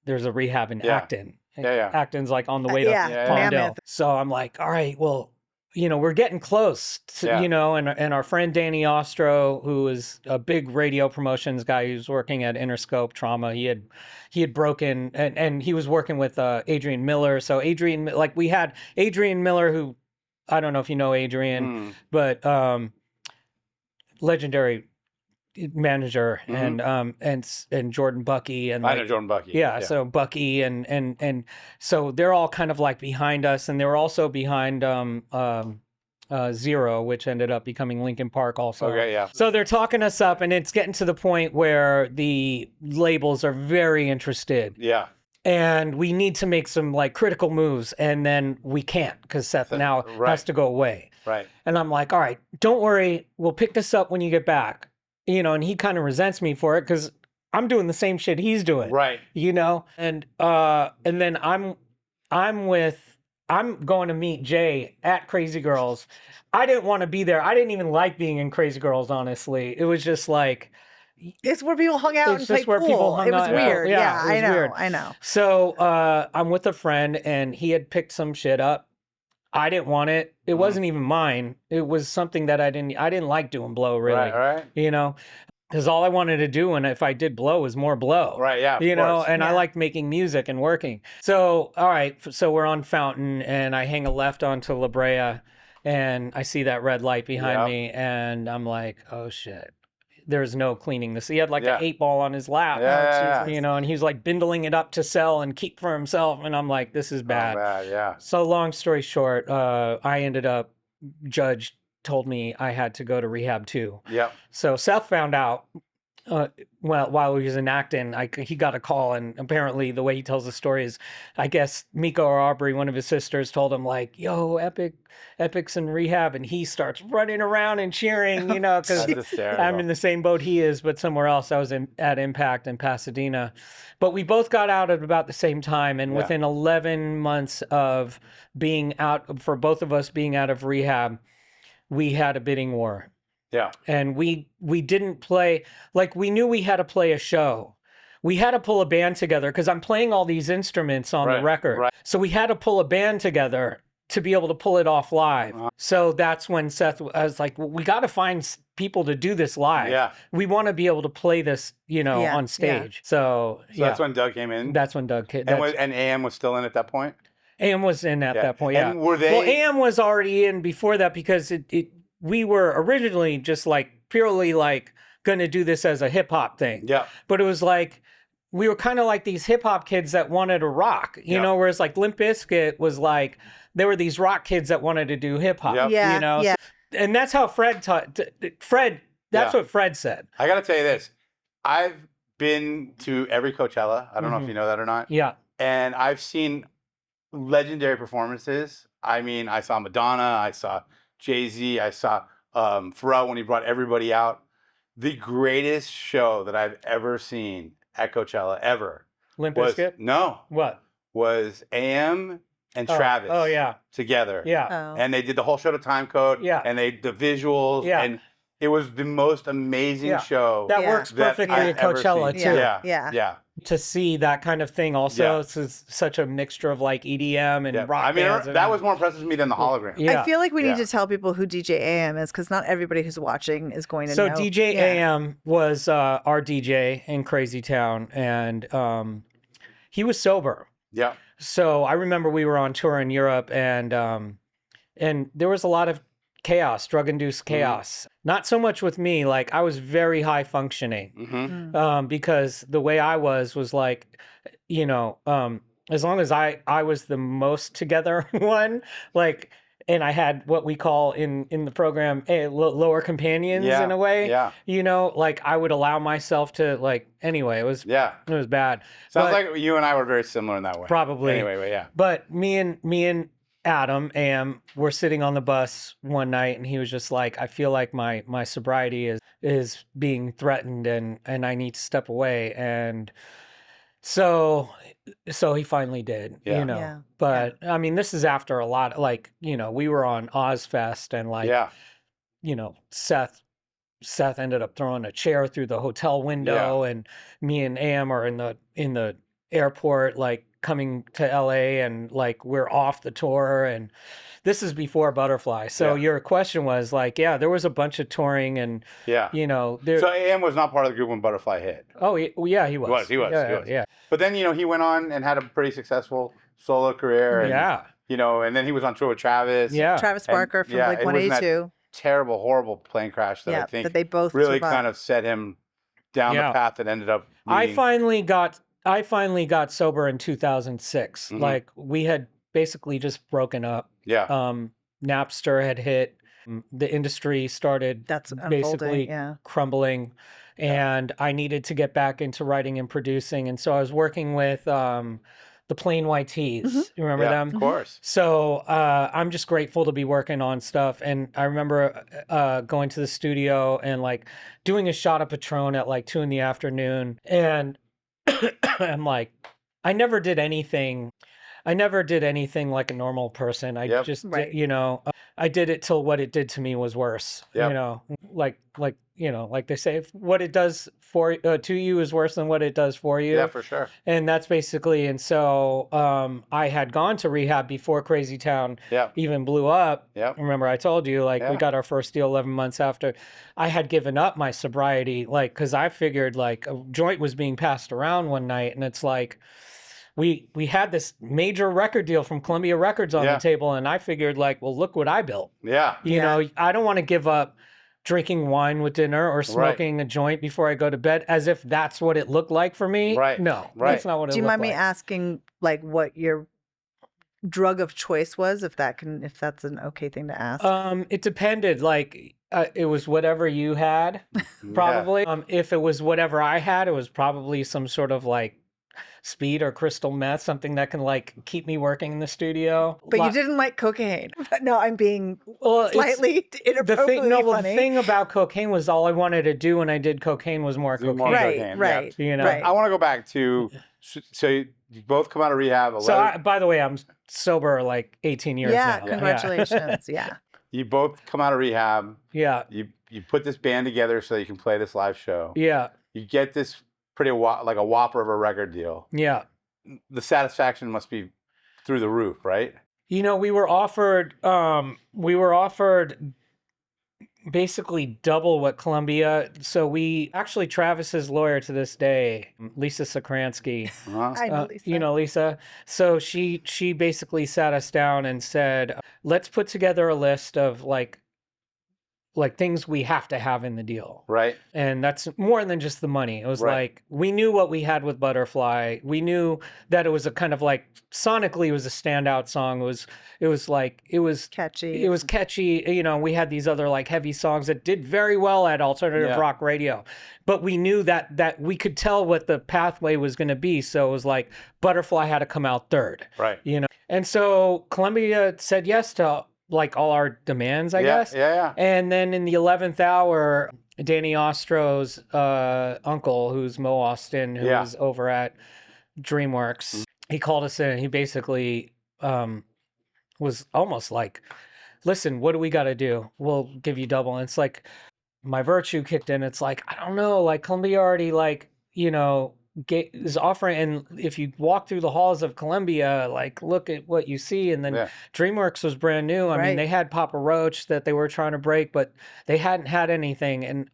There's a rehab in Acton. Acton's like on the way to Palmdale. So I'm like, all right, well, we're getting close to, and our friend Danny Ostro, who is a big radio promotions guy who's working at Interscope Trauma, he had broken, and he was working with Adrian Miller. So we had Adrian Miller, who, I don't know if you know Adrian, but legendary manager, and Jordan Bucky, and I know Jordan Bucky. Yeah, so Bucky and so they're all kind of like behind us, and they were also behind Zero, which ended up becoming Linkin Park also. Okay, yeah. So they're talking us up, and it's getting to the point where the labels are very interested. Yeah. And we need to make some like critical moves, and then we can't because Seth now has to go away. Right. And I'm like, all right, don't worry, we'll pick this up when you get back. You know, and he kind of resents me for it because I'm doing the same shit he's doing. Right. You know, and then I'm going to meet Jay at Crazy Girls. I didn't want to be there. I didn't even like being in Crazy Girls, honestly. It was just like, it's where people hung out and played pool. It was weird. Yeah, I know. Weird. I know. So I'm with a friend, and he had picked some shit up. I didn't want it. It wasn't even mine. It was something that I didn't like doing blow, really. Right. You know, because all I wanted to do, and if I did blow, was more blow. Right, yeah, you know, and I liked making music and working. So, all right, so we're on Fountain, and I hang a left onto La Brea, and I see that red light behind me, and I'm like, oh, shit. There's no cleaning this. He had like an 8-ball on his lap, you know, and he was like bindling it up to sell and keep for himself. And I'm like, this is bad. So long story short, I ended up, Judge told me I had to go to rehab too. Yep. So Seth found out, while he was in Acton, he got a call, and apparently the way he tells the story is, I guess Miko or Aubrey, one of his sisters, told him like, yo, Epic's in rehab, and he starts running around and cheering, you know, because I'm in the same boat he is, but somewhere else. I was at Impact in Pasadena. But we both got out at about the same time, and within 11 months of being out, for both of us being out of rehab, we had a bidding war. Yeah. And we didn't play, like we knew we had to play a show. We had to pull a band together because I'm playing all these instruments on the record. Right. So we had to pull a band together to be able to pull it off live. So that's when Seth, I was like, well, we got to find people to do this live. Yeah. We want to be able to play this, you know, on stage. Yeah. So that's when Doug came in? That's when Doug came. And AM was still in at that point? AM was in at that point, And were they... Well, AM was already in before that because we were originally just like purely like going to do this as a hip hop thing. Yeah. But it was like, we were kind of like these hip hop kids that wanted to rock, you know, whereas like Limp Bizkit was like, there were these rock kids that wanted to do hip hop, you know? So, and that's how Fred taught, that's what Fred said. I got to tell you this. I've been to every Coachella. I don't know if you know that or not. Yeah. And I've seen legendary performances. I mean, I saw Madonna, I saw Jay-Z, I saw Pharrell when he brought everybody out. The greatest show that I've ever seen at Coachella ever. Limp Bizkit? No. What? Was AM and Travis. Oh, yeah. Together. Yeah. And they did the whole show to Time Code. Yeah. And the visuals. Yeah. And it was the most amazing show. That works perfectly at Coachella, too. Yeah. To see that kind of thing also. It's such a mixture of like EDM and rock. I mean, that was more impressive to me than the hologram. I feel like we need to tell people who DJ AM is because not everybody who's watching is going to know. So DJ AM was our DJ in Crazy Town, and he was sober. Yeah. So I remember we were on tour in Europe, and there was a lot of chaos, drug-induced chaos. Not so much with me. Like, I was very high functioning because the way I was like, you know, as long as I was the most together one, like, and I had what we call in the program lower companions in a way. Yeah. You know, like I would allow myself to like. Anyway, it was bad. Sounds like you and I were very similar in that way. Probably. Anyway, but yeah. But me and Adam AM were sitting on the bus one night, and he was just like, I feel like my sobriety is being threatened, and I need to step away. And so he finally did, you know. Yeah. But I mean, this is after a lot, like, you know, we were on Ozfest, and like, you know, Seth ended up throwing a chair through the hotel window, and me and AM are in the airport, like coming to LA, and like we're off the tour, and this is before Butterfly. So your question was like, there was a bunch of touring, and you know, so AM was not part of the group when Butterfly hit. Oh, he was. He was. Yeah. But then, you know, he went on and had a pretty successful solo career. And, you know, and then he was on tour with Travis. Yeah. Travis Barker from like 182. Terrible, horrible plane crash that I think that they both really kind of set him down the path that ended up I finally got sober in 2006. Like we had basically just broken up. Yeah. Napster had hit. The industry started basically crumbling, and I needed to get back into writing and producing. And so I was working with the Plain White T's. You remember them? Of course. So I'm just grateful to be working on stuff. And I remember going to the studio and like doing a shot of Patron at like 2 PM. And I'm like, I never did anything like a normal person. I just, you know, I did it till what it did to me was worse. You know, like they say, if what it does to you is worse than what it does for you. Yeah, for sure. And that's basically, and so I had gone to rehab before Crazy Town even blew up. Remember I told you, like, we got our first deal 11 months after. I had given up my sobriety, like, because I figured like a joint was being passed around one night, and it's like, we had this major record deal from Columbia Records on the table, and I figured like, well, look what I built. You know, I don't want to give up drinking wine with dinner or smoking a joint before I go to bed as if that's what it looked like for me. No, that's not what it looked like. Do you mind me asking like what your drug of choice was, if that's an okay thing to ask? It depended. Like it was whatever you had, probably. If it was whatever I had, it was probably some sort of like speed or crystal meth, something that can like keep me working in the studio. But you didn't like cocaine. No, I'm being slightly inappropriately funny. The thing about cocaine was all I wanted to do when I did cocaine was more cocaine. Right. You know, I want to go back to, so you both come out of rehab. By the way, I'm sober like 18 years now. Congratulations. You both come out of rehab. You put this band together so you can play this live show. You get this pretty like a whopper of a record deal. The satisfaction must be through the roof, right? You know, we were offered basically double what Columbia. So we actually, Travis's lawyer to this day, Lisa Sokransky. I know Lisa. You know Lisa. So she basically sat us down and said, let's put together a list of like things we have to have in the deal. Right. And that's more than just the money. It was like, we knew what we had with Butterfly. We knew that it was a kind of like, sonically it was a standout song. It was catchy. It was catchy. You know, we had these other like heavy songs that did very well at alternative rock radio. But we knew that we could tell what the pathway was going to be. So it was like, Butterfly had to come out third. Right. You know, and so Columbia said yes to like all our demands, I guess. And then in the 11th hour, Danny Ostro's uncle, who's Mo Austin, who was over at DreamWorks, he called us in and he basically was almost like, listen, what do we got to do? We'll give you double. And it's like, my virtue kicked in. It's like, I don't know, like Columbia already like, you know, is offering, and if you walk through the halls of Columbia, like look at what you see. And then DreamWorks was brand new. I mean, they had Papa Roach that they were trying to break, but they hadn't had anything. And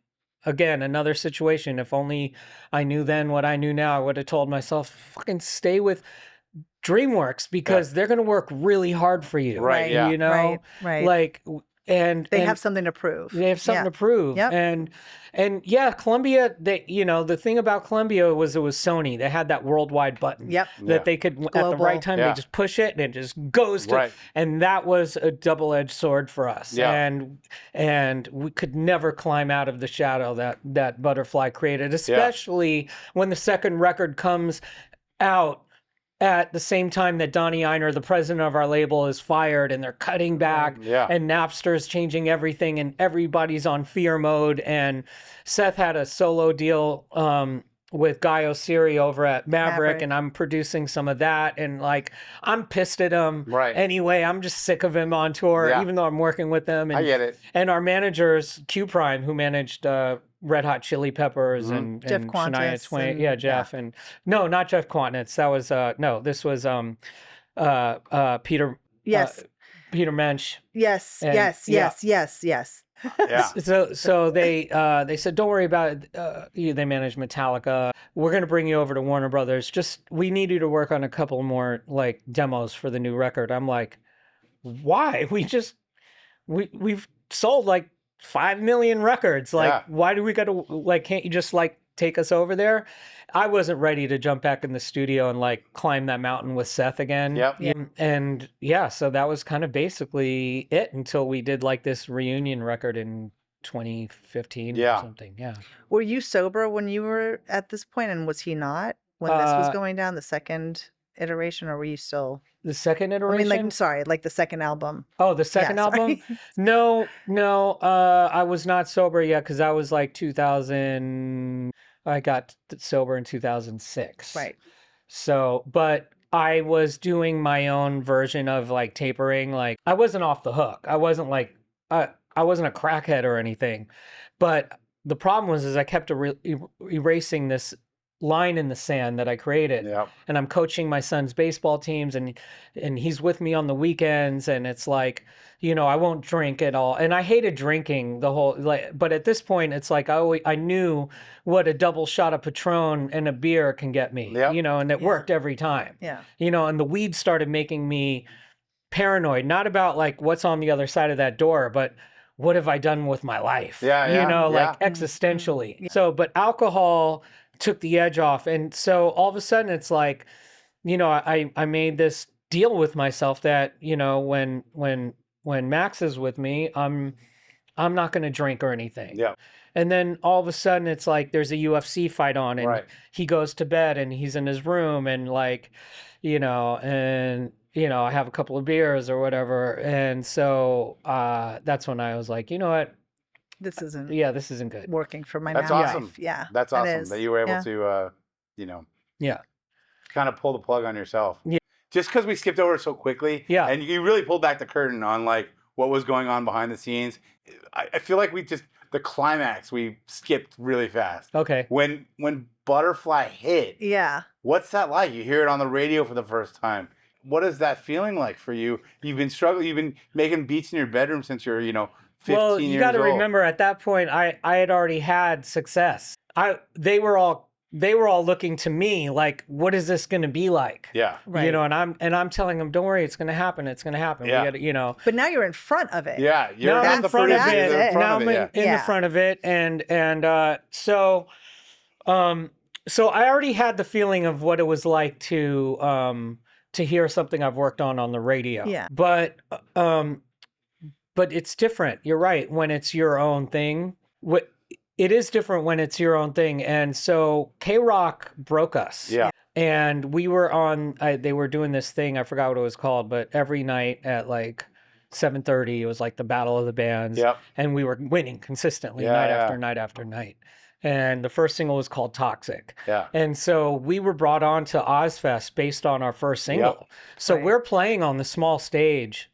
again, another situation. If only I knew then what I knew now, I would have told myself, fucking stay with DreamWorks because they're going to work really hard for you. Right. Yeah. You know, like, and they have something to prove. They have something to prove. And yeah, Columbia, you know, the thing about Columbia was it was Sony. They had that worldwide button that they could, global. At the right time, they just push it and it just goes to, and that was a double-edged sword for us. And we could never climb out of the shadow that Butterfly created, especially when the second record comes out at the same time that Donnie Einer, the president of our label, is fired and they're cutting back and Napster's changing everything and everybody's on fear mode. And Seth had a solo deal with Guy Oseary over at Maverick and I'm producing some of that. And like, I'm pissed at him. Anyway, I'm just sick of him on tour, even though I'm working with them. And, I get it. And our managers, Q Prime, who managed Red Hot Chili Peppers and Jeff Shania Twain. And, Jeff. And no, not Jeff Quantnitz. That was no, this was Peter Peter Mensch. Yes. So they said, don't worry about it. They manage Metallica. We're going to bring you over to Warner Brothers. Just, we need you to work on a couple more like demos for the new record. I'm like, why? We've sold like 5 million records. Like, why do we got to, like, can't you just like take us over there. I wasn't ready to jump back in the studio and like climb that mountain with Seth again. Yep. And yeah, so that was kind of basically it until we did like this reunion record in 2015 or something. Yeah. Were you sober when you were at this point, and was he not when this was going down, the second iteration, or were you still the second iteration? I mean, like, sorry, like the second album. Oh, the second album? No, I was not sober yet because I was like 2000. I got sober in 2006. Right. So, but I was doing my own version of like tapering. Like I wasn't off the hook. I wasn't like I wasn't a crackhead or anything. But the problem was I kept erasing this line in the sand that I created. Yep. And I'm coaching my son's baseball teams, and he's with me on the weekends, and it's like, you know, I won't drink at all. And I hated drinking the whole, like, but at this point it's like I knew what a double shot of Patron and a beer can get me. You know, and it worked every time. You know, and the weed started making me paranoid, not about like what's on the other side of that door, but what have I done with my life? You know, like existentially. So, but alcohol took the edge off. And so all of a sudden it's like, you know, I made this deal with myself that, you know, when Max is with me, I'm not going to drink or anything. And then all of a sudden it's like there's a UFC fight on, and he goes to bed and he's in his room, and like, you know, and you know, I have a couple of beers or whatever. And so that's when I was like, you know what? This isn't good. Working for my That's now awesome. life. Yeah. That's awesome that you were able to, you know, kind of pull the plug on yourself. Yeah. Just because we skipped over it so quickly. Yeah. And you really pulled back the curtain on like what was going on behind the scenes. I feel like the climax, we skipped really fast. Okay. When Butterfly hit. Yeah. What's that like? You hear it on the radio for the first time. What is that feeling like for you? You've been struggling. You've been making beats in your bedroom since you're, you know, 15 years old. Well, you got to remember at that point, I had already had success. They were all looking to me like, what is this going to be like? Yeah. Right. You know, and I'm telling them, don't worry, it's going to happen. It's going to happen. Yeah. We gotta, you know. But now you're in front of it. Yeah. You're in the front of it. Now I'm in the front of it. So I already had the feeling of what it was like to hear something I've worked on the radio. Yeah. But it's different. You're right. When it's your own thing, it is different when it's your own thing. And so K-Rock broke us. Yeah. And we were on, they were doing this thing, I forgot what it was called, but every night at like 7:30, it was like the battle of the bands. Yep. And we were winning consistently night after night after night. And the first single was called Toxic. Yeah. And so we were brought on to Ozfest based on our first single. Yep. So we're playing on the small stage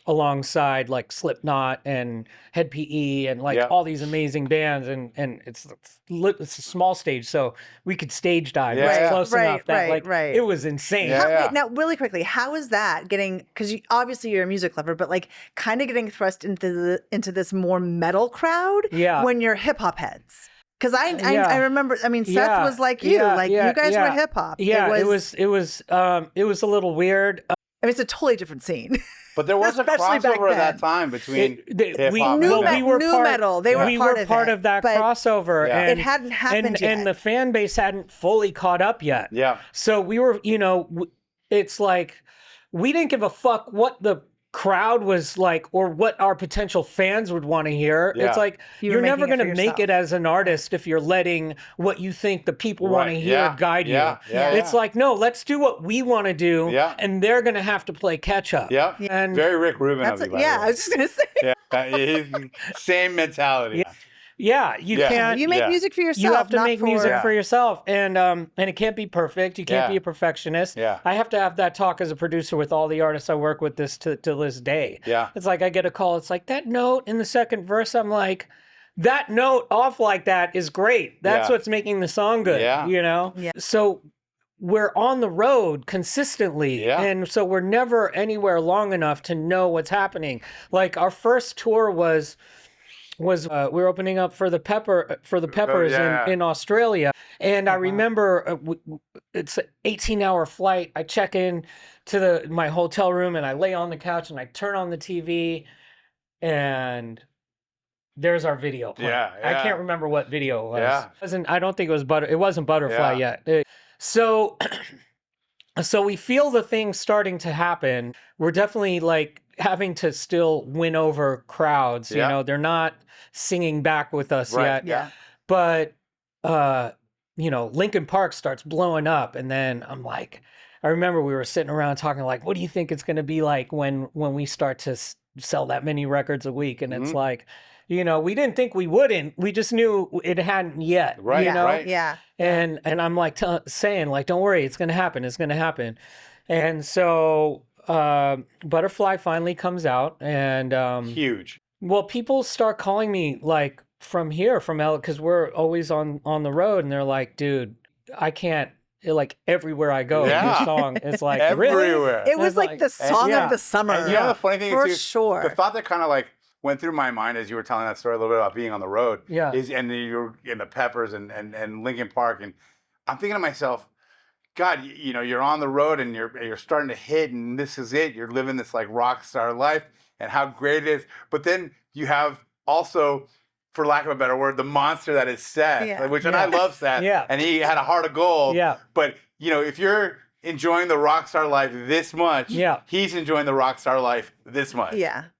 alongside like Slipknot and Head PE and like all these amazing bands. And it's a small stage, so we could stage dive. It's close enough that it was insane. Now, really quickly, how is that getting, because obviously you're a music lover, but like kind of getting thrust into this more metal crowd when you're hip hop heads? Because I remember, I mean, Seth was like you, you guys were hip hop. Yeah, it was a little weird. I mean, it's a totally different scene. But there was a crossover at that time between hip hop and we were metal. They were part of that crossover, and it hadn't happened yet. And the fan base hadn't fully caught up yet. Yeah. So we were, you know, it's like we didn't give a fuck what the crowd was like or what our potential fans would want to hear. It's like you're never going to make it as an artist if you're letting what you think the people want to hear guide you. It's like, no, let's do what we want to do, and they're going to have to play catch up. And very Rick Rubin of you, by the way. I was just going to say. Same mentality. Yeah, you can't. You make music for yourself. You have to make music for yourself, and it can't be perfect. You can't be a perfectionist. I have to have that talk as a producer with all the artists I work with to this day. It's like I get a call. It's like that note in the second verse. I'm like, that note off like that is great. That's what's making the song good. You know. So we're on the road consistently, and so we're never anywhere long enough to know what's happening. Like our first tour was we're opening up for the Peppers in Australia, and I remember it's an 18-hour flight. I check in to my hotel room and I lay on the couch and I turn on the TV, and there's our video playing. I can't remember what video it was. It wasn't, I don't think it was it wasn't Butterfly yet. So we feel the thing starting to happen. We're definitely like having to still win over crowds. You know, they're not singing back with us yet. Yeah. But you know, Linkin Park starts blowing up, and then I'm like, I remember we were sitting around talking like, what do you think it's going to be like when we start to sell that many records a week? And it's like, you know, we didn't think we wouldn't. We just knew it hadn't yet. Right. You know? Right. Yeah. And I'm like saying like, don't worry, it's going to happen. It's going to happen. And so Butterfly finally comes out, and huge. Well, people start calling me like from here, from L, because we're always on the road, and they're like, dude, I can't. Like everywhere I go, your song is like everywhere. Really? It was like the song of the summer. And you know the funny thing for is, sure. The thought that kind of like went through my mind as you were telling that story a little bit about being on the road. Is and you're in the Peppers and Linkin Park, and I'm thinking to myself, God, you know, you're on the road and you're starting to hit, and this is it. You're living this like rock star life, and how great it is. But then you have also, for lack of a better word, the monster that is Seth, which, and I love Seth, and he had a heart of gold. But, you know, if you're enjoying the rock star life this much, he's enjoying the rock star life this much.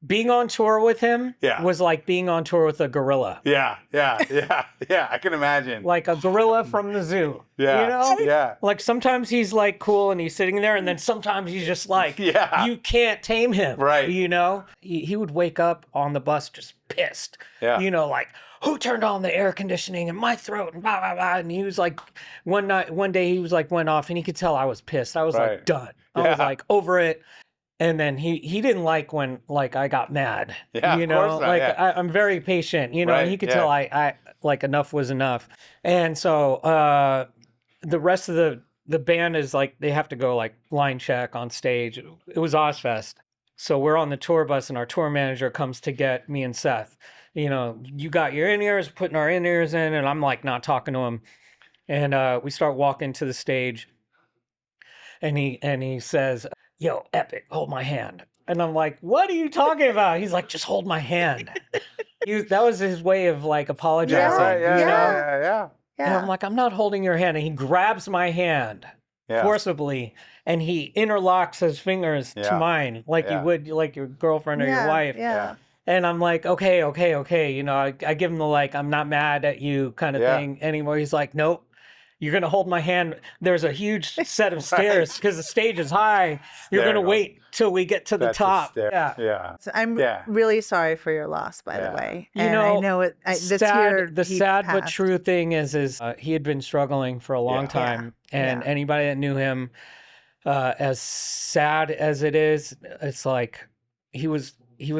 Being on tour with him was like being on tour with a gorilla. I can imagine. Like a gorilla from the zoo. You know? Like sometimes he's like cool and he's sitting there, and then sometimes he's just like, you can't tame him. Right. You know? He would wake up on the bus just pissed. You know, like, who turned on the air conditioning in my throat, and blah, blah, blah. And he was like, one day he was like, went off, and he could tell I was pissed. I was like, done. I was like, over it. And then he didn't like when like I got mad. You know, of course not, like I'm very patient, you know, and he could tell I like enough was enough. And so the rest of the band is like, they have to go like line check on stage. It was Ozfest. So we're on the tour bus, and our tour manager comes to get me and Seth. You know, you got your in-ears, putting our in-ears in, and I'm like not talking to him. And we start walking to the stage, and he says, yo, Epic, hold my hand. And I'm like, what are you talking about? He's like, just hold my hand. That was his way of like apologizing. Yeah. And I'm like, I'm not holding your hand. And he grabs my hand forcibly, and he interlocks his fingers to mine like you would like your girlfriend or your wife. And I'm like, okay. You know, I give him the like, I'm not mad at you kind of thing anymore. He's like, nope, you're going to hold my hand. There's a huge set of stairs because the stage is high. You're going to wait till we get to the top. So I'm really sorry for your loss, by the way. You and know, I know it. This year, the sad but true thing is he had been struggling for a long time. And anybody that knew him, as sad as it is, it's like he was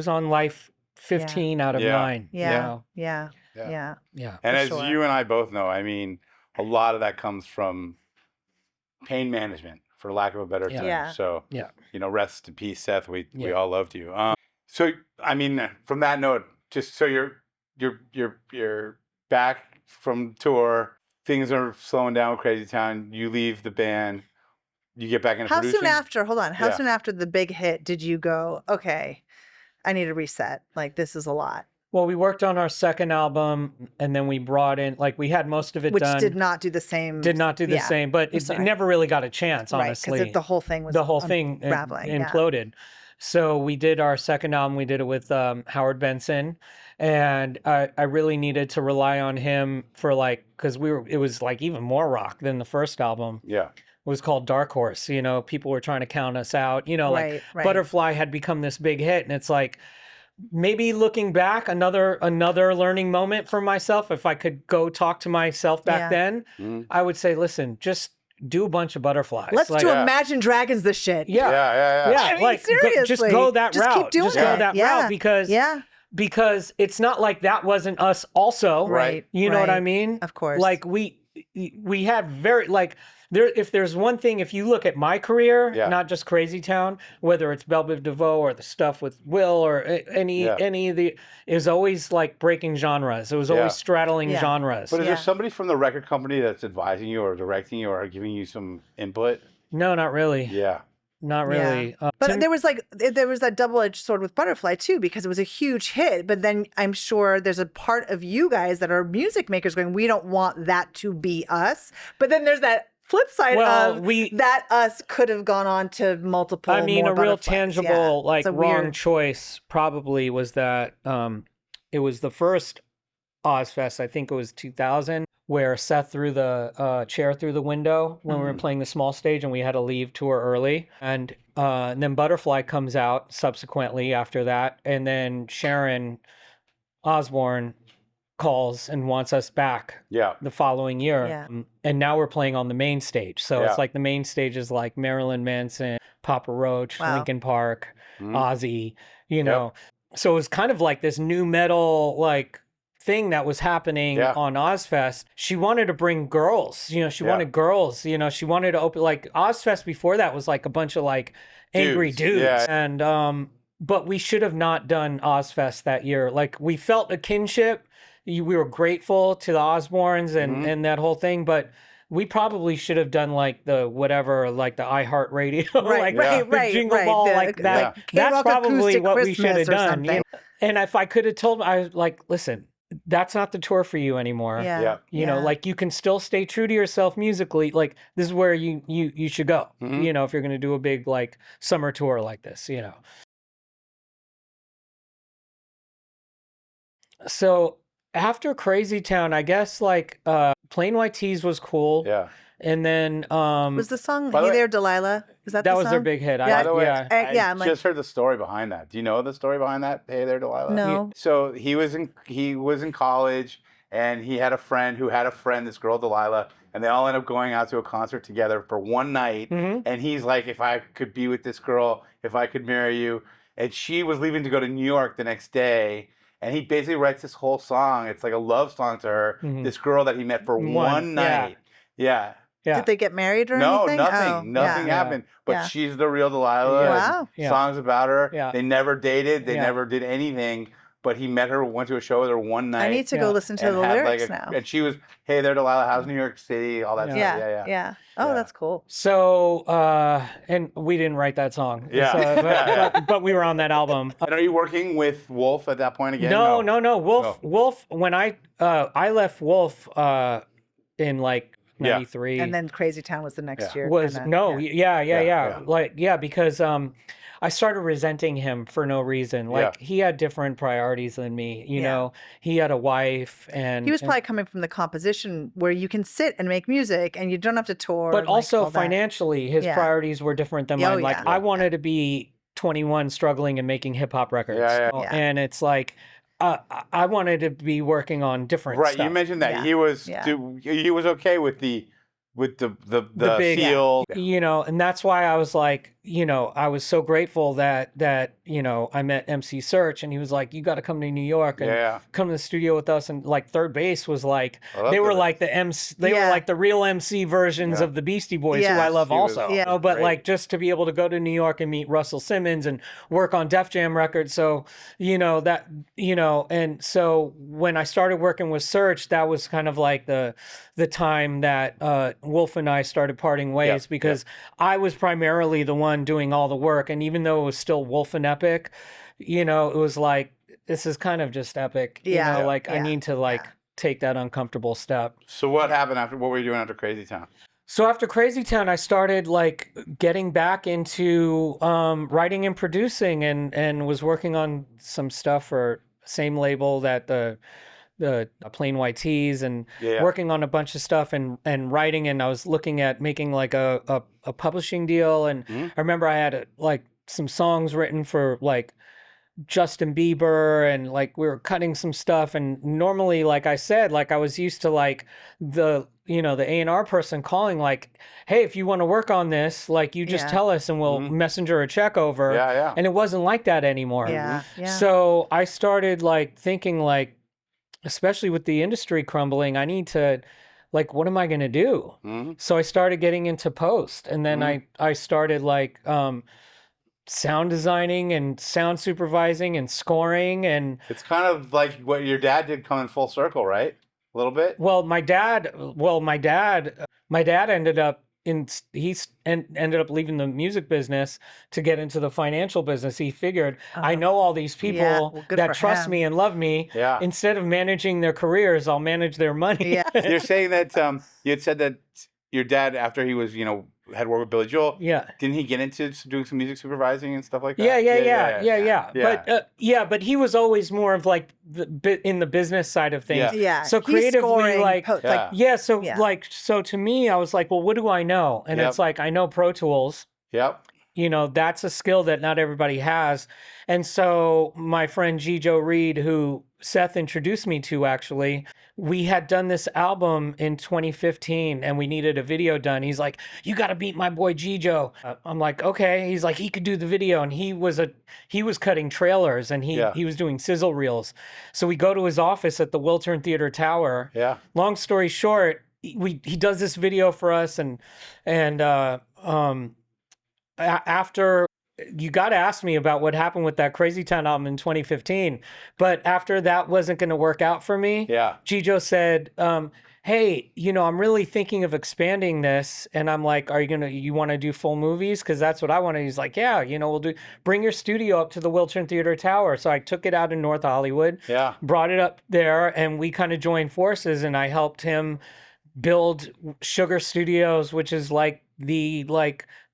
on life 15 out of 9. Yeah. And as you and I both know, I mean, a lot of that comes from pain management, for lack of a better term. So, you know, rest in peace, Seth. We all loved you. So, I mean, from that note, just so you're back from tour, things are slowing down with Crazy Town. You leave the band. You get back into producing. Soon after? Hold on. How soon after the big hit did you go, okay, I need a reset? Like, this is a lot. Well, we worked on our second album, and then we brought in, like, we had most of it done. Which did not do the same. Did not do the same, but it never really got a chance, honestly. Because the whole thing was unraveling. Imploded. So we did our second album. We did it with Howard Benson, and I really needed to rely on him for like, because it was like even more rock than the first album. It was called Dark Horse. You know, people were trying to count us out. You know, like Butterfly had become this big hit, and it's like, maybe looking back, another learning moment for myself. If I could go talk to myself back then, I would say, listen, just do a bunch of Butterflies. Let's do Imagine Dragons this shit. I mean, like, seriously. Just go that route. Keep doing just go that route because it's not like that wasn't us also. Right. You know what I mean? Of course. Like we had very like if there's one thing, if you look at my career, not just Crazy Town, whether it's Bell Biv DeVoe or the stuff with Will or any of the, is always like breaking genres. It was always straddling genres. But is there somebody from the record company that's advising you or directing you or giving you some input? No, not really. not really. Yeah. But there was that double-edged sword with Butterfly too, because it was a huge hit. But then I'm sure there's a part of you guys that are music makers going, we don't want that to be us. But then there's that flip side that us could have gone on to multiple. I mean, more a real Butterflies. tangible wrong weird choice probably was that it was the first Ozfest, I think it was 2000, where Seth threw the chair through the window when we were playing the small stage and we had to leave tour early. And then Butterfly comes out subsequently after that. And then Sharon Osbourne calls and wants us back the following year. Yeah. And now we're playing on the main stage. So it's like the main stage is like Marilyn Manson, Papa Roach, Linkin Park, Ozzy, you know. So it was kind of like this new metal thing that was happening on Ozfest. She wanted to bring girls, she wanted girls, she wanted to open Ozfest before that was like a bunch of angry dudes. And but we should have not done Ozfest that year. We felt a kinship. We were grateful to the Osbournes and that whole thing, but we probably should have done the whatever, the iHeartRadio, the Jingle Ball, that. That's probably what we should have done. And if I could have told them, I was like, listen, that's not the tour for you anymore. You know, you can still stay true to yourself musically. This is where you should go, if you're going to do a big summer tour like this, So after Crazy Town, I guess Plain White Tees was cool. Yeah. And then was the song Hey There Delilah? Is that was their big hit? By the way, I just heard the story behind that. Do you know the story behind that? Hey There Delilah? No. So he was in college and he had a friend who had a friend, this girl Delilah, and they all ended up going out to a concert together for one night. And he's like, if I could be with this girl, if I could marry you. And she was leaving to go to New York the next day. And he basically writes this whole song. It's like a love song to her, this girl that he met for one night. Yeah. Did they get married or anything? Nothing happened. But she's the real Delilah. Wow. Songs about her. They never dated. They never did anything. But he met her, went to a show with her one night. I need to go listen to the lyrics now. And she was, hey there, Delilah, how's New York City? All that stuff. Yeah. Oh, that's cool. So, and we didn't write that song. But we were on that album. And are you working with Wolf at that point again? No. Wolf, when I left Wolf in 93. And then Crazy Town was the next year. Because I started resenting him for no reason. He had different priorities than me. You know, he had a wife, and he was probably coming from the composition where you can sit and make music and you don't have to tour. But also financially, his priorities were different than mine. I wanted to be 21, struggling and making hip hop records. And it's I wanted to be working on different stuff. Right, you mentioned that he was okay with the big feel, and that's why I was I was so grateful that I met MC Search, and he was like, you got to come to New York and come to the studio with us. And Third Base was they were the MC, they were the real MC versions of the Beastie Boys, who I love also. But just to be able to go to New York and meet Russell Simmons and work on Def Jam records. So, and so when I started working with Search, that was kind of the time that Wolf and I started parting ways, because I was primarily the one doing all the work, and even though it was still Wolf and Epic, it was this is kind of just Epic. I need to take that uncomfortable step. So what happened after? What were you doing after Crazy Town? So after Crazy Town, I started getting back into writing and producing, and was working on some stuff for same label that the Plain White Tees, and working on a bunch of stuff and writing, and I was looking at making a publishing deal, and I remember I had some songs written for Justin Bieber, and we were cutting some stuff, and normally I said I was used to the A&R person calling hey, if you want to work on this, you just tell us and we'll messenger a check over. And it wasn't like that anymore. So I started thinking especially with the industry crumbling, I need to, what am I going to do? So I started getting into post, and then I started sound designing and sound supervising and scoring, and it's kind of like what your dad did, coming full circle, right? A little bit. Well, my dad ended up ended up leaving the music business to get into the financial business. He figured, I know all these people that trust me and love me. Yeah. Instead of managing their careers, I'll manage their money. Yeah. You're saying that you had said that your dad, after he was, had worked with Billy Joel. Yeah. Didn't he get into doing some music supervising and stuff like that? Yeah. But he was always more of like in the business side of things. Yeah. So creatively, so to me, I was like, well, what do I know? And it's like, I know Pro Tools. Yep. That's a skill that not everybody has. And so my friend Gijo Reed, who Seth introduced me to, actually, we had done this album in 2015 and we needed a video done. He's like, you got to beat my boy Gijo. I'm like, okay. He's like, he could do the video. And he was cutting trailers and he was doing sizzle reels. So we go to his office at the Wiltern Theater Tower. Yeah. Long story short, he does this video for us after, you got to ask me about what happened with that Crazy Town album in 2015. But after that wasn't going to work out for me, Gijo said, hey, I'm really thinking of expanding this. And I'm like, you want to do full movies? Because that's what I want to. He's like, yeah, we'll bring your studio up to the Wiltern Theater Tower. So I took it out in North Hollywood, brought it up there, and we kind of joined forces. And I helped him build Sugar Studios, which is like the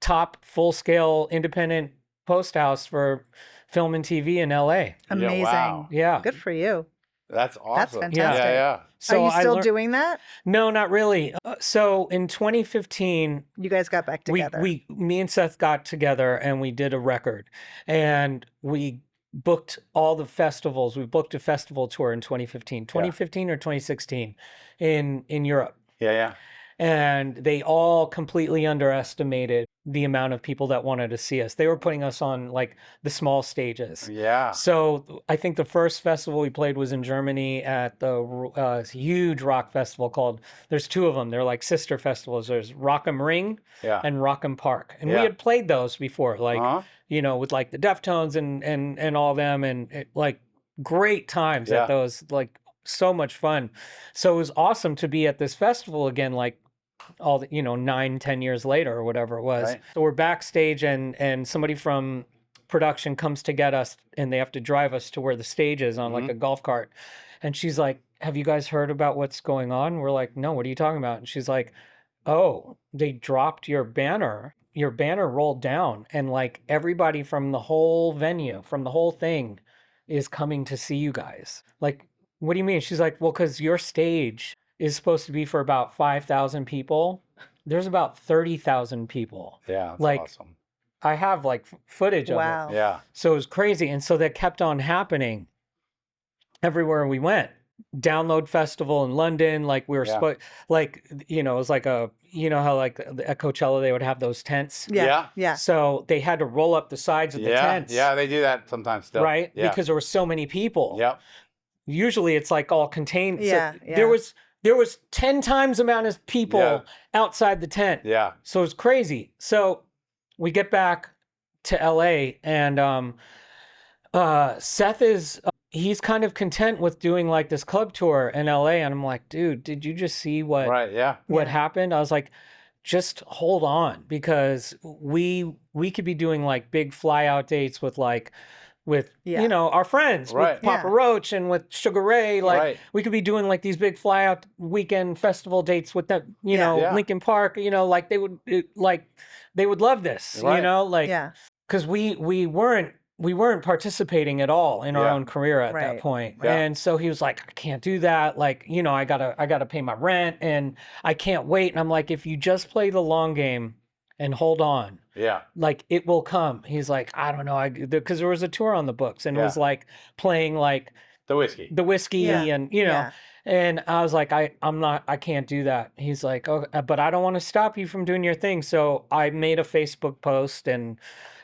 top full-scale independent post house for film and TV in LA. Amazing. Wow. Yeah. Good for you. That's awesome. That's fantastic. Yeah. So are you still doing that? No, not really. So in 2015, you guys got back together. Me and Seth got together and we did a record, and we booked all the festivals. We booked a festival tour in 2015 or 2016 in Europe. Yeah. And they all completely underestimated the amount of people that wanted to see us. They were putting us on like the small stages. Yeah. So I think the first festival we played was in Germany at the huge rock festival called, there's two of them. They're like sister festivals. There's Rock 'em Ring and Rock 'em Park. And we had played those before, like, with like the Deftones and all them, and like great times at those, like so much fun. So it was awesome to be at this festival again, like all the 9-10 years later or whatever it was. Right. So we're backstage and somebody from production comes to get us, and they have to drive us to where the stage is on like a golf cart. And she's like, have you guys heard about what's going on? We're like, no, what are you talking about? And she's like, oh, they dropped your banner rolled down, and like everybody from the whole venue, from the whole thing, is coming to see you guys. Like, what do you mean? She's like, well, because your stage is supposed to be for about 5,000 people. There's about 30,000 people. Yeah, that's like, awesome. I have like footage of it. Yeah. So it was crazy. And so that kept on happening everywhere we went. Download Festival in London, like we were like, it was like a, how like at Coachella they would have those tents. Yeah. So they had to roll up the sides of the tents. Yeah, they do that sometimes still. Right? Yeah. Because there were so many people. Yep. Usually it's like all contained. Yeah. So there was 10 times the amount of people outside the tent. Yeah. So it's crazy. So we get back to LA, and Seth is he's kind of content with doing like this club tour in LA, and I'm like, dude, did you just see what happened? I was like, just hold on, because we could be doing like big fly out dates with our friends, with Papa Roach and with Sugar Ray. Like we could be doing like these big fly out weekend festival dates with them, Lincoln Park, like they would love this, because we weren't participating at all in our own career at that point. Yeah. And so he was like, I can't do that. Like, I gotta pay my rent and I can't wait. And I'm like, if you just play the long game and hold on, like it will come. He's like, I don't know, because there was a tour on the books, and it was like playing like the whiskey and and I was like, I can't do that. He's like, oh, but I don't want to stop you from doing your thing. So I made a Facebook post and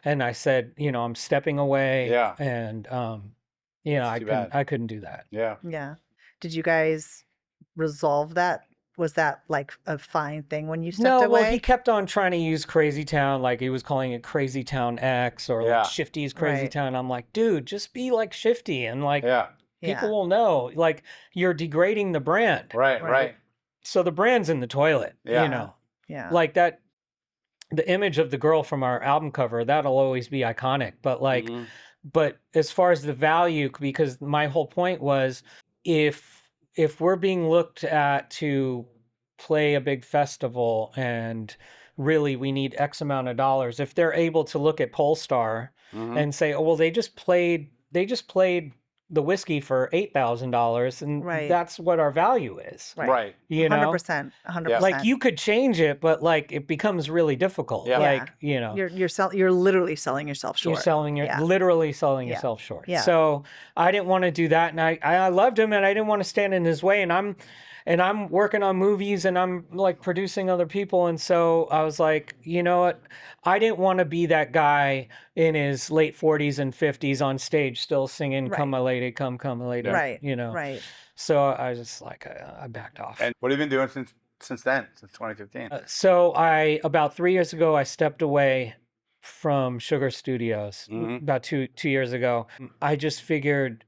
I said, I'm stepping away. And I couldn't do that. Yeah. Did you guys resolve that? Was that like a fine thing when you stepped away? Well, he kept on trying to use Crazy Town, like he was calling it Crazy Town X or like Shifty's Crazy Town. I'm like, dude, just be like Shifty, and like people will know. Like, you're degrading the brand. Right. So the brand's in the toilet. Yeah. Like that. the image of the girl from our album cover, that'll always be iconic. But like, but as far as the value, because my whole point was, if we're being looked at to play a big festival and really we need X amount of dollars, if they're able to look at Polestar and say, oh, well, they just played the whiskey for $8,000, and that's what our value is. Right. You know, 100%. Like you could change it, but like it becomes really difficult. Yeah. Like, you know, you're literally selling yourself short. You're literally selling yourself short. Yeah. So I didn't want to do that, and I loved him, and I didn't want to stand in his way. And I'm working on movies, and I'm like producing other people. And so I was like, you know what? I didn't want to be that guy in his late 40s and 50s on stage still singing Come My Lady, Come My Lady. Right. You know? Right. So I was just like, I backed off. And what have you been doing since then, since 2015? So about 3 years ago, I stepped away from Sugar Studios about two years ago. I just figured,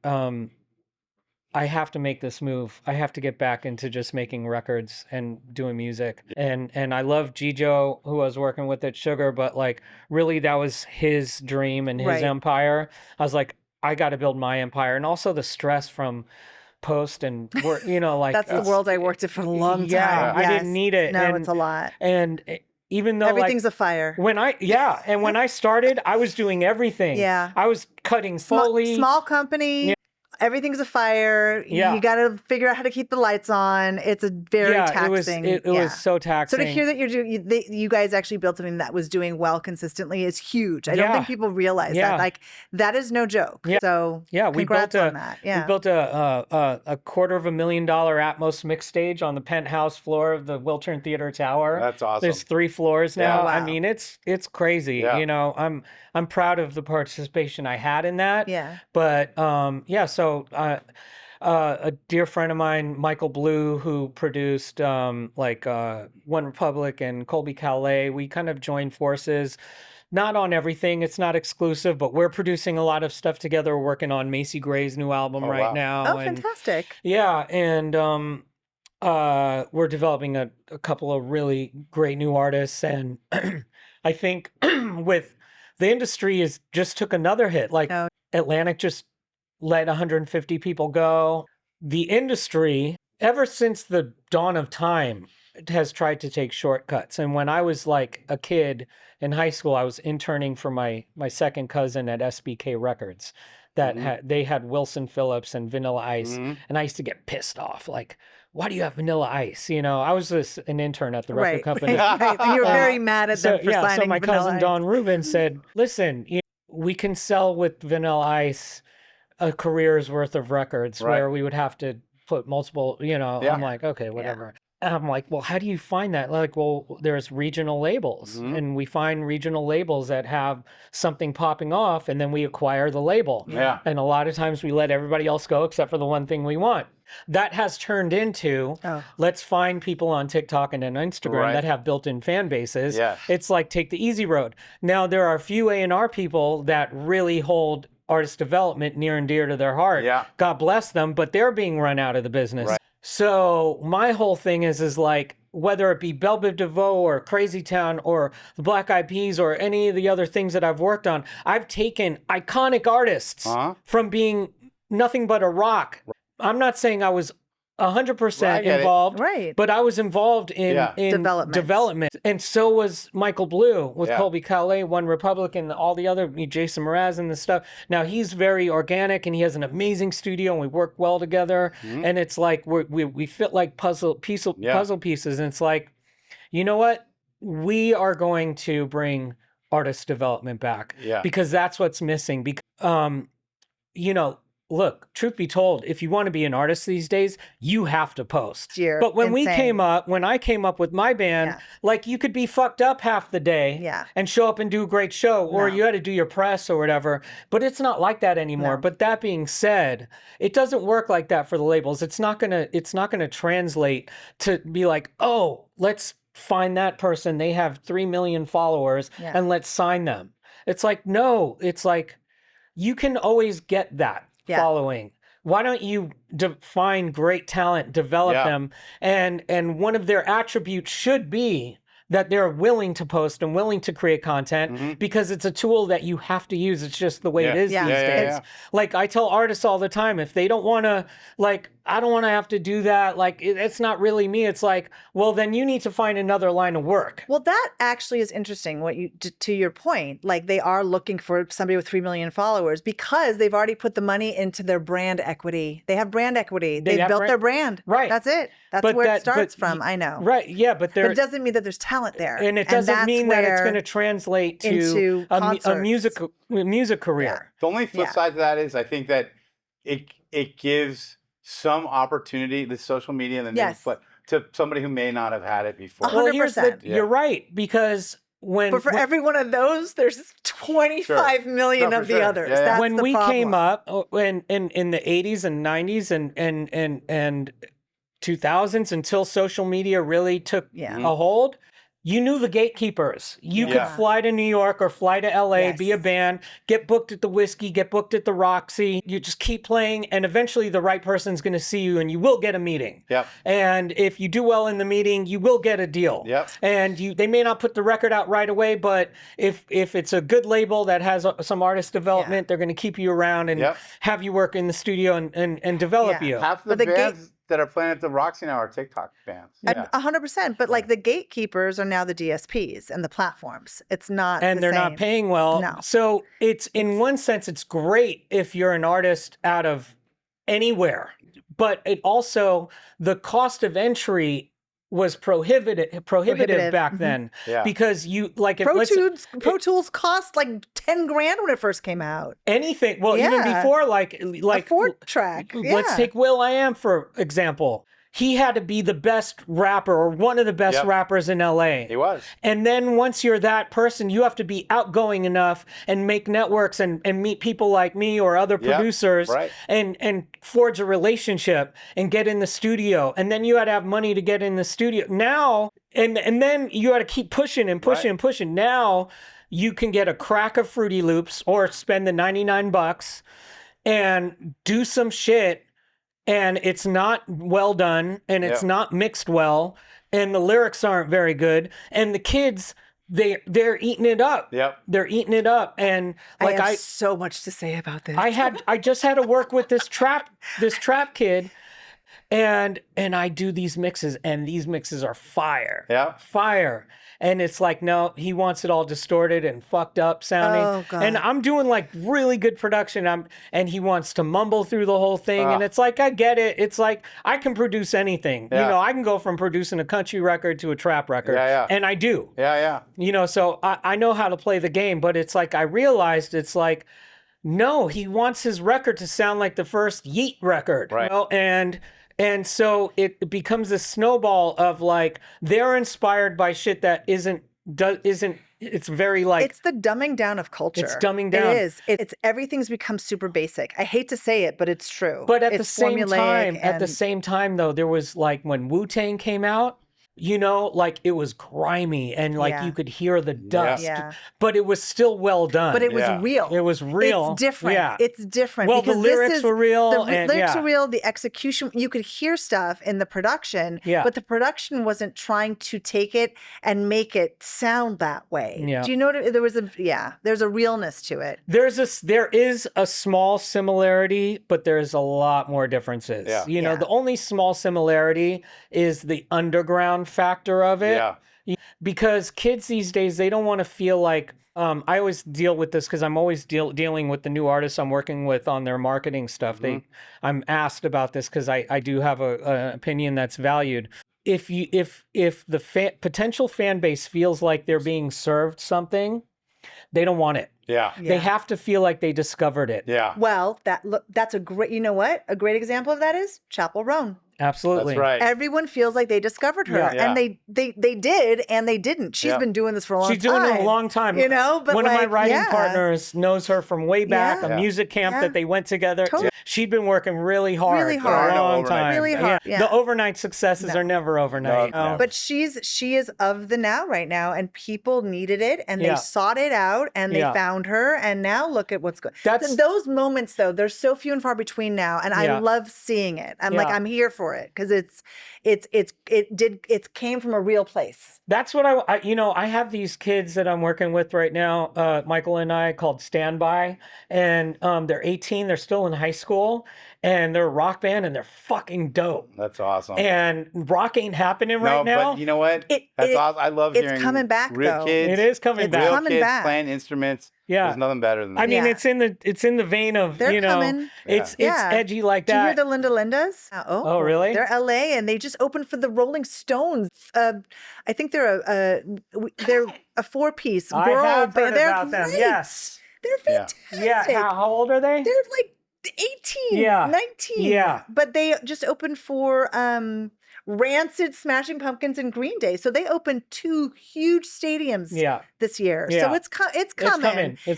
I have to make this move. I have to get back into just making records and doing music. And I love Gijo, who I was working with at Sugar, but like really that was his dream and his empire. I was like, I got to build my empire. And also the stress from post and work, you know, like that's the world I worked in for a long time. Yeah, I didn't need it. No, it's a lot. And even though everything's a fire. When I started, I was doing everything. Yeah. I was cutting Foley. Small company. Yeah. Everything's a fire. Yeah. You got to figure out how to keep the lights on. It's a very taxing. It was so taxing. So to hear that you guys actually built something that was doing well consistently is huge. I don't think people realize that. Like that is no joke. Yeah. So congrats on that. Yeah. We built a $250,000 Atmos mix stage on the penthouse floor of the Wiltern Theater Tower. That's awesome. There's 3 floors now. Yeah, wow. I mean, it's crazy. Yeah. You know, I'm proud of the participation I had in that. Yeah. But so a dear friend of mine, Michael Blue, who produced One Republic and Colby Calais, we kind of joined forces. Not on everything, it's not exclusive, but we're producing a lot of stuff together. We're working on Macy Gray's new album now. Oh, fantastic. Yeah, and we're developing a couple of really great new artists. And I think with the industry just took another hit. Like Atlantic just let 150 people go. The industry, ever since the dawn of time, has tried to take shortcuts. And when I was like a kid in high school, I was interning for my second cousin at SBK Records. They had Wilson Phillips and Vanilla Ice. And I used to get pissed off. Like, why do you have Vanilla Ice? You know, I was an intern at the record company. Right. And you were very mad at them for signing so my Vanilla cousin Ice. Don Rubin said, listen, we can sell with Vanilla Ice a career's worth of records where we would have to put multiple, I'm like, okay, whatever. And I'm like, well, how do you find that? Like, well, there's regional labels and we find regional labels that have something popping off and then we acquire the label. Yeah. And a lot of times we let everybody else go except for the one thing we want. That has turned into, let's find people on TikTok and on Instagram that have built-in fan bases. Yeah. It's like, take the easy road. Now, there are a few A&R people that really hold artist development near and dear to their heart. Yeah. God bless them, but they're being run out of the business. Right. So my whole thing is like, whether it be Bell Biv DeVoe or Crazy Town or the Black Eyed Peas or any of the other things that I've worked on, I've taken iconic artists from being nothing but a rock. I'm not saying I was 100% involved, but I was involved in development. And so was Michael Blue with Colby Calais, One Republic, and all the other, Jason Mraz and the stuff. Now, he's very organic and he has an amazing studio and we work well together. And it's like we fit like puzzle pieces. And it's like, you know what? We are going to bring artist development back because that's what's missing. Because, look, truth be told, if you want to be an artist these days, you have to post. But when I came up with my band, like you could be fucked up half the day and show up and do a great show, or you had to do your press or whatever. But it's not like that anymore. But that being said, it doesn't work like that for the labels. It's not gonna translate to be like, oh, let's find that person. They have 3 million followers and let's sign them. It's like, no, it's like you can always get that following. Why don't you find great talent, develop them, and one of their attributes should be that they're willing to post and willing to create content because it's a tool that you have to use. It's just the way it is these days. Like I tell artists all the time, if they don't want to, like, I don't want to have to do that. Like, it's not really me. It's like, well, then you need to find another line of work. Well, that actually is interesting. What you, to your point, like they are looking for somebody with 3 million followers because they've already put the money into their brand equity. They have brand equity. They've built their brand. Right. That's it. That's where it starts from. I know. Right. Yeah. But it doesn't mean that there's talent there. And it doesn't mean that it's going to translate to a music career. Yeah. The only flip side to that is I think that it gives some opportunity, the social media and the news, to somebody who may not have had it before. 100%. You're right, because but for every one of those, there's 25 million of the others. That's when the we problem. came up in the 80s and 90s and 2000s, until social media really took a hold, you knew the gatekeepers. You could fly to New York or fly to LA, be a band, get booked at the Whiskey, get booked at the Roxy. You just keep playing, and eventually the right person's going to see you, and you will get a meeting. And if you do well in the meeting, you will get a deal. And they may not put the record out right away, but if it's a good label that has some artist development, they're going to keep you around and have you work in the studio and develop you. Half of the bands that are playing at the Roxy now are TikTok bands. 100%. But like the gatekeepers are now the DSPs and the platforms. It's not and they're not paying well. No. So it's in one sense, it's great if you're an artist out of anywhere. But it also, the cost of entry was prohibitive back then because you like Pro Tools cost like 10 grand when it first came out. Anything, well, even before like a 4-track. Let's take will.i.am for example. He had to be the best rapper or one of the best rappers in LA. He was. And then once you're that person, you have to be outgoing enough and make networks and meet people like me or other producers and forge a relationship and get in the studio. And then you had to have money to get in the studio. Now, and then you had to keep pushing and pushing and pushing. Now you can get a crack of Fruity Loops or spend the $99 and do some shit. And it's not well done, and it's not mixed well, and the lyrics aren't very good, and the kids, they're eating it up. They're eating it up, and like I have so much to say about this. I just had to work with this trap kid, and I do these mixes, and these mixes are fire. Fire. And it's like, no, he wants it all distorted and fucked up sounding. Oh, God. And I'm doing like really good production. And he wants to mumble through the whole thing. And it's like, I get it. It's like, I can produce anything. You know, I can go from producing a country record to a trap record. And I do. You know, so I know how to play the game. But it's like, I realized it's like, no, he wants his record to sound like the first Yeet record. You know? And so it becomes a snowball of like, they're inspired by shit that isn't, it's very like. It's the dumbing down of culture. It's dumbing down. It is. It's everything's become super basic. I hate to say it, but it's true. But at the same time though, there was like when Wu-Tang came out, you know, like it was grimy and like you could hear the dust, but it was still well done. But it was real. It was real. It's different. It's different. Well, the lyrics were real. The lyrics were real. The execution, you could hear stuff in the production, but the production wasn't trying to take it and make it sound that way. Do you know what there was there's a realness to it. There is a small similarity, but there's a lot more differences. You know, the only small similarity is the underground factor of it, because kids these days, they don't want to feel like I always deal with this because I'm always dealing with the new artists I'm working with on their marketing stuff. I'm asked about this because I do have an opinion that's valued. If the potential fan base feels like they're being served something, they don't want it. They have to feel like they discovered it. Well, that's a great, you know what? A great example of that is Chappell Roan. Absolutely. That's right. Everyone feels like they discovered her. And they did and they didn't. She's been doing this for a long time. She's doing it a long time. You know, but one of my writing partners knows her from way back, a music camp that they went together. Totally. She'd been working really hard for a long time. Really hard. The overnight successes are never overnight. No. But she is of the now right now, and people needed it and they sought it out and they found her, and now look at what's going on. Those moments though, they're so few and far between now, and I love seeing it. I'm like, I'm here for for it because it came from a real place. That's what I have these kids that I'm working with right now, Michael and I, called Standby, and they're 18. They're still in high school, and they're a rock band, and they're fucking dope. That's awesome. And rock ain't happening right now. But you know what? That's awesome. I love hearing coming back, real though. kids. It is coming back. Real coming kids back. playing instruments. Yeah. There's nothing better than that. I mean, it's in the vein of, They're coming. it's edgy like Do you hear that. the Linda Lindas? Oh, really? They're LA, and they just opened for the Rolling Stones. I think they're a 4-piece girl I have band. heard They're about them. great. Yes. They're fantastic. Yeah. How old are they? They're like 18, 19. Yeah. But they just opened for Rancid, Smashing Pumpkins, and Green Day. So they opened 2 huge stadiums this year. Yeah. So it's coming. It's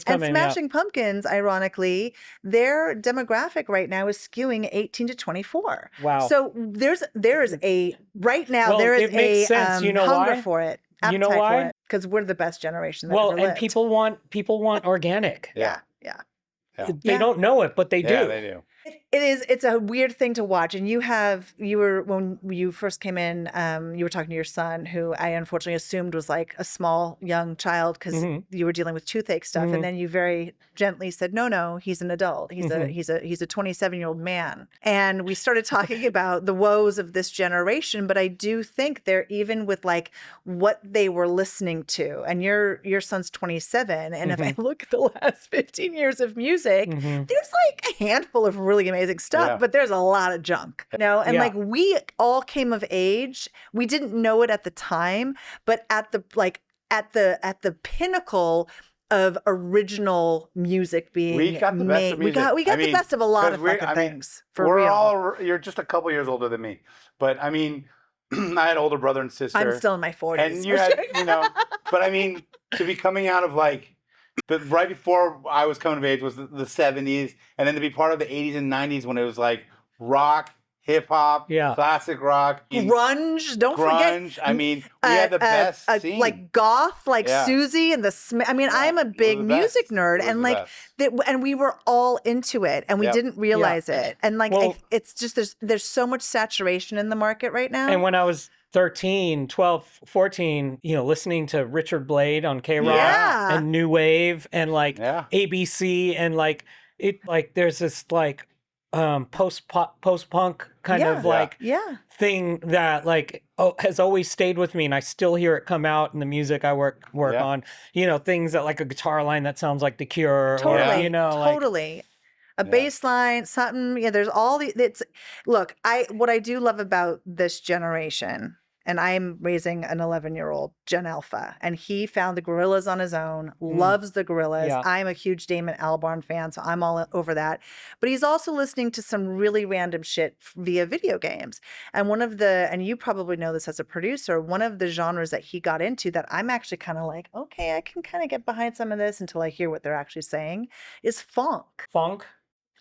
coming. And Smashing Pumpkins, ironically, their demographic right now is skewing 18 to 24. Wow. So there is a right now there is it makes sense. You know hunger why? for it. You know why? Because we're the best generation that Well, ever and lived. people want organic. Yeah. They don't know it, but they do. Yeah, they do. It's a weird thing to watch. And when you first came in, you were talking to your son, who I unfortunately assumed was like a small young child because you were dealing with toothache stuff. And then you very gently said, no, he's an adult. He's a 27-year-old man. And we started talking about the woes of this generation. But I do think they're even with like what they were listening to. And your son's 27. And if I look at the last 15 years of music, there's like a handful of really amazing stuff, but there's a lot of junk, and like we all came of age. We didn't know it at the time, but at the pinnacle of original music being we got the best of music. We got the best of a lot of fucking things. For real. You're just a couple years older than me, but I mean, I had older brother and sister. I'm still in my 40s, and you had, but I mean, to be coming out of like. But right before I was coming of age was the 70s, and then to be part of the 80s and 90s when it was like rock, hip hop, classic rock, grunge. Don't forget. I mean, we had the best scene. Like goth, like Susie and the Smiths. I mean, I'm a big music nerd, and like and we were all into it, and we didn't realize it. And like, it's just there's so much saturation in the market right now. And when I was 13, 12, 14, listening to Richard Blade on K-Rock and New Wave and like ABC and like there's this like post-punk kind of like thing that like has always stayed with me, and I still hear it come out in the music I work on. Things that like a guitar line that sounds like The Cure. Totally, or, totally. A bass line, something. Yeah, there's all the. Look, what I do love about this generation. And I'm raising an 11-year-old Gen Alpha, and he found the Gorillaz on his own, loves the Gorillaz. Yeah. I'm a huge Damon Albarn fan, so I'm all over that. But he's also listening to some really random shit via video games. And and you probably know this as a producer, one of the genres that he got into that I'm actually kind of like, okay, I can kind of get behind some of this until I hear what they're actually saying, is funk. Funk?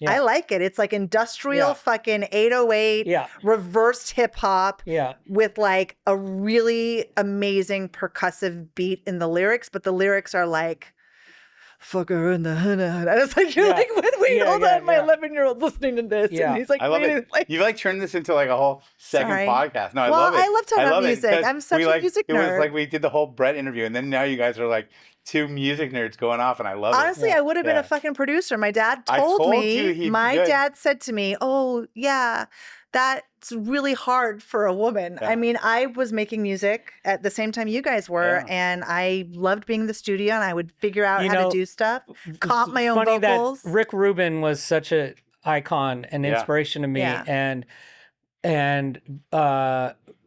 Yeah. I like it. It's like industrial fucking 808 reversed hip hop with like a really amazing percussive beat in the lyrics, but the lyrics are like fuck her in the and it's like you're like, wait, hold on, my 11-year-old listening to this, and he's like, I love it. You like turned this into like a whole second podcast. No, I love it. I love talking about music. I'm such a music nerd. It was like we did the whole Bret interview, and then now you guys are like 2 music nerds going off, and I love it. Honestly, I would have been a fucking producer. My dad told me. My dad said to me, "Oh yeah, that's really hard for a woman." I mean, I was making music at the same time you guys were, and I loved being in the studio, and I would figure out how to do stuff, comp my own vocals. That Rick Rubin was such an icon and inspiration to me, and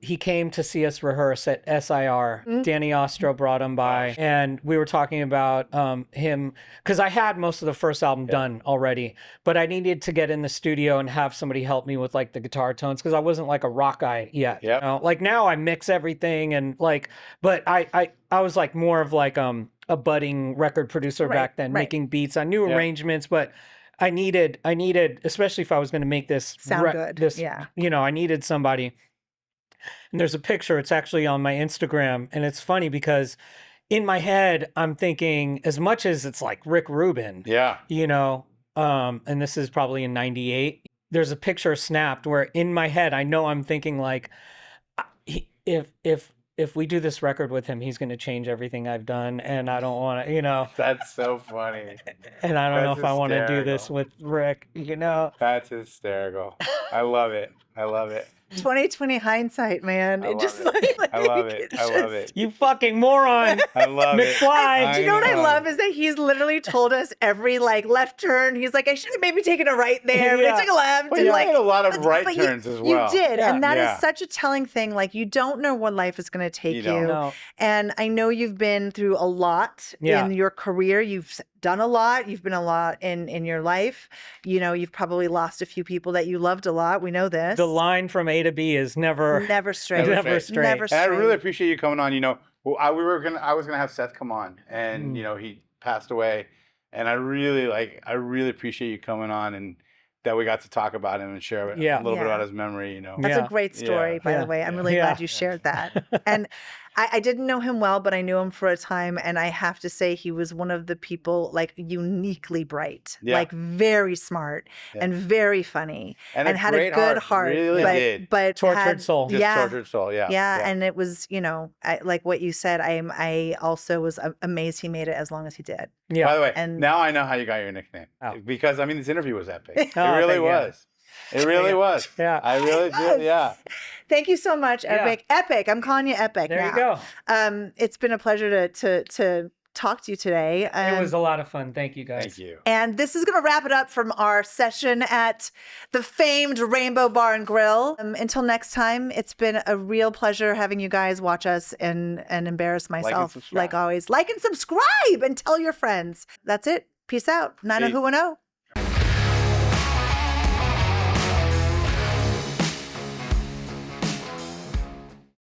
he came to see us rehearse at SIR. Danny Ostro brought him by, and we were talking about him, because I had most of the first album done already, but I needed to get in the studio and have somebody help me with like the guitar tones, because I wasn't like a rock guy yet. Like now I mix everything, and like, but I was like more of like a budding record producer back then, making beats. I knew arrangements, but I needed, especially if I was going to make this sound good. I needed somebody. And there's a picture, it's actually on my Instagram, and it's funny because in my head, I'm thinking, as much as it's like Rick Rubin, and this is probably in 98, there's a picture snapped where in my head, I know I'm thinking like, if we do this record with him, he's going to change everything I've done. And I don't want to, you know. That's so funny. And I don't know if I want to do this with Rick, you know. That's hysterical. I love it. I love it. 2020 hindsight, man. I love it. I love it. You fucking moron. I love it. McFly. Do you know what I love is that he's literally told us every like left turn. He's like, I should have maybe taken a right there, but I took a left. Well, and you like made a lot of right turns as well. You did, and that is such a telling thing. Like you don't know what life is going to take you. No. And I know you've been through a lot in your career. You've done a lot. You've been a lot in your life. You know, you've probably lost a few people that you loved a lot. We know this. The line from A to B is never straight. Never straight. And I really appreciate you coming on. You know, well, I was gonna have Seth come on, and you know he passed away, and I really appreciate you coming on and that we got to talk about him and share a little bit about his memory. You know, that's a great story, by the way. I'm really glad you shared that. And I didn't know him well, but I knew him for a time, and I have to say he was one of the people like uniquely bright, like very smart and very funny, and had a good heart. Really but tortured soul, tortured soul, and it was, you know, like what you said. I also was amazed he made it as long as he did. Yeah. By the way, and now I know how you got your nickname because I mean this interview was epic. It really was. It really was. Yeah. I really did. Yeah. Thank you so much, Epic. Epic. I'm calling you Epic there now. You go. It's been a pleasure to talk to you today. It was a lot of fun. Thank you, guys. Thank you. And this is going to wrap it up from our session at the famed Rainbow Bar and Grill. Until next time, it's been a real pleasure having you guys watch us and embarrass myself like always. Like and subscribe and tell your friends. That's it. Peace out. 90who10.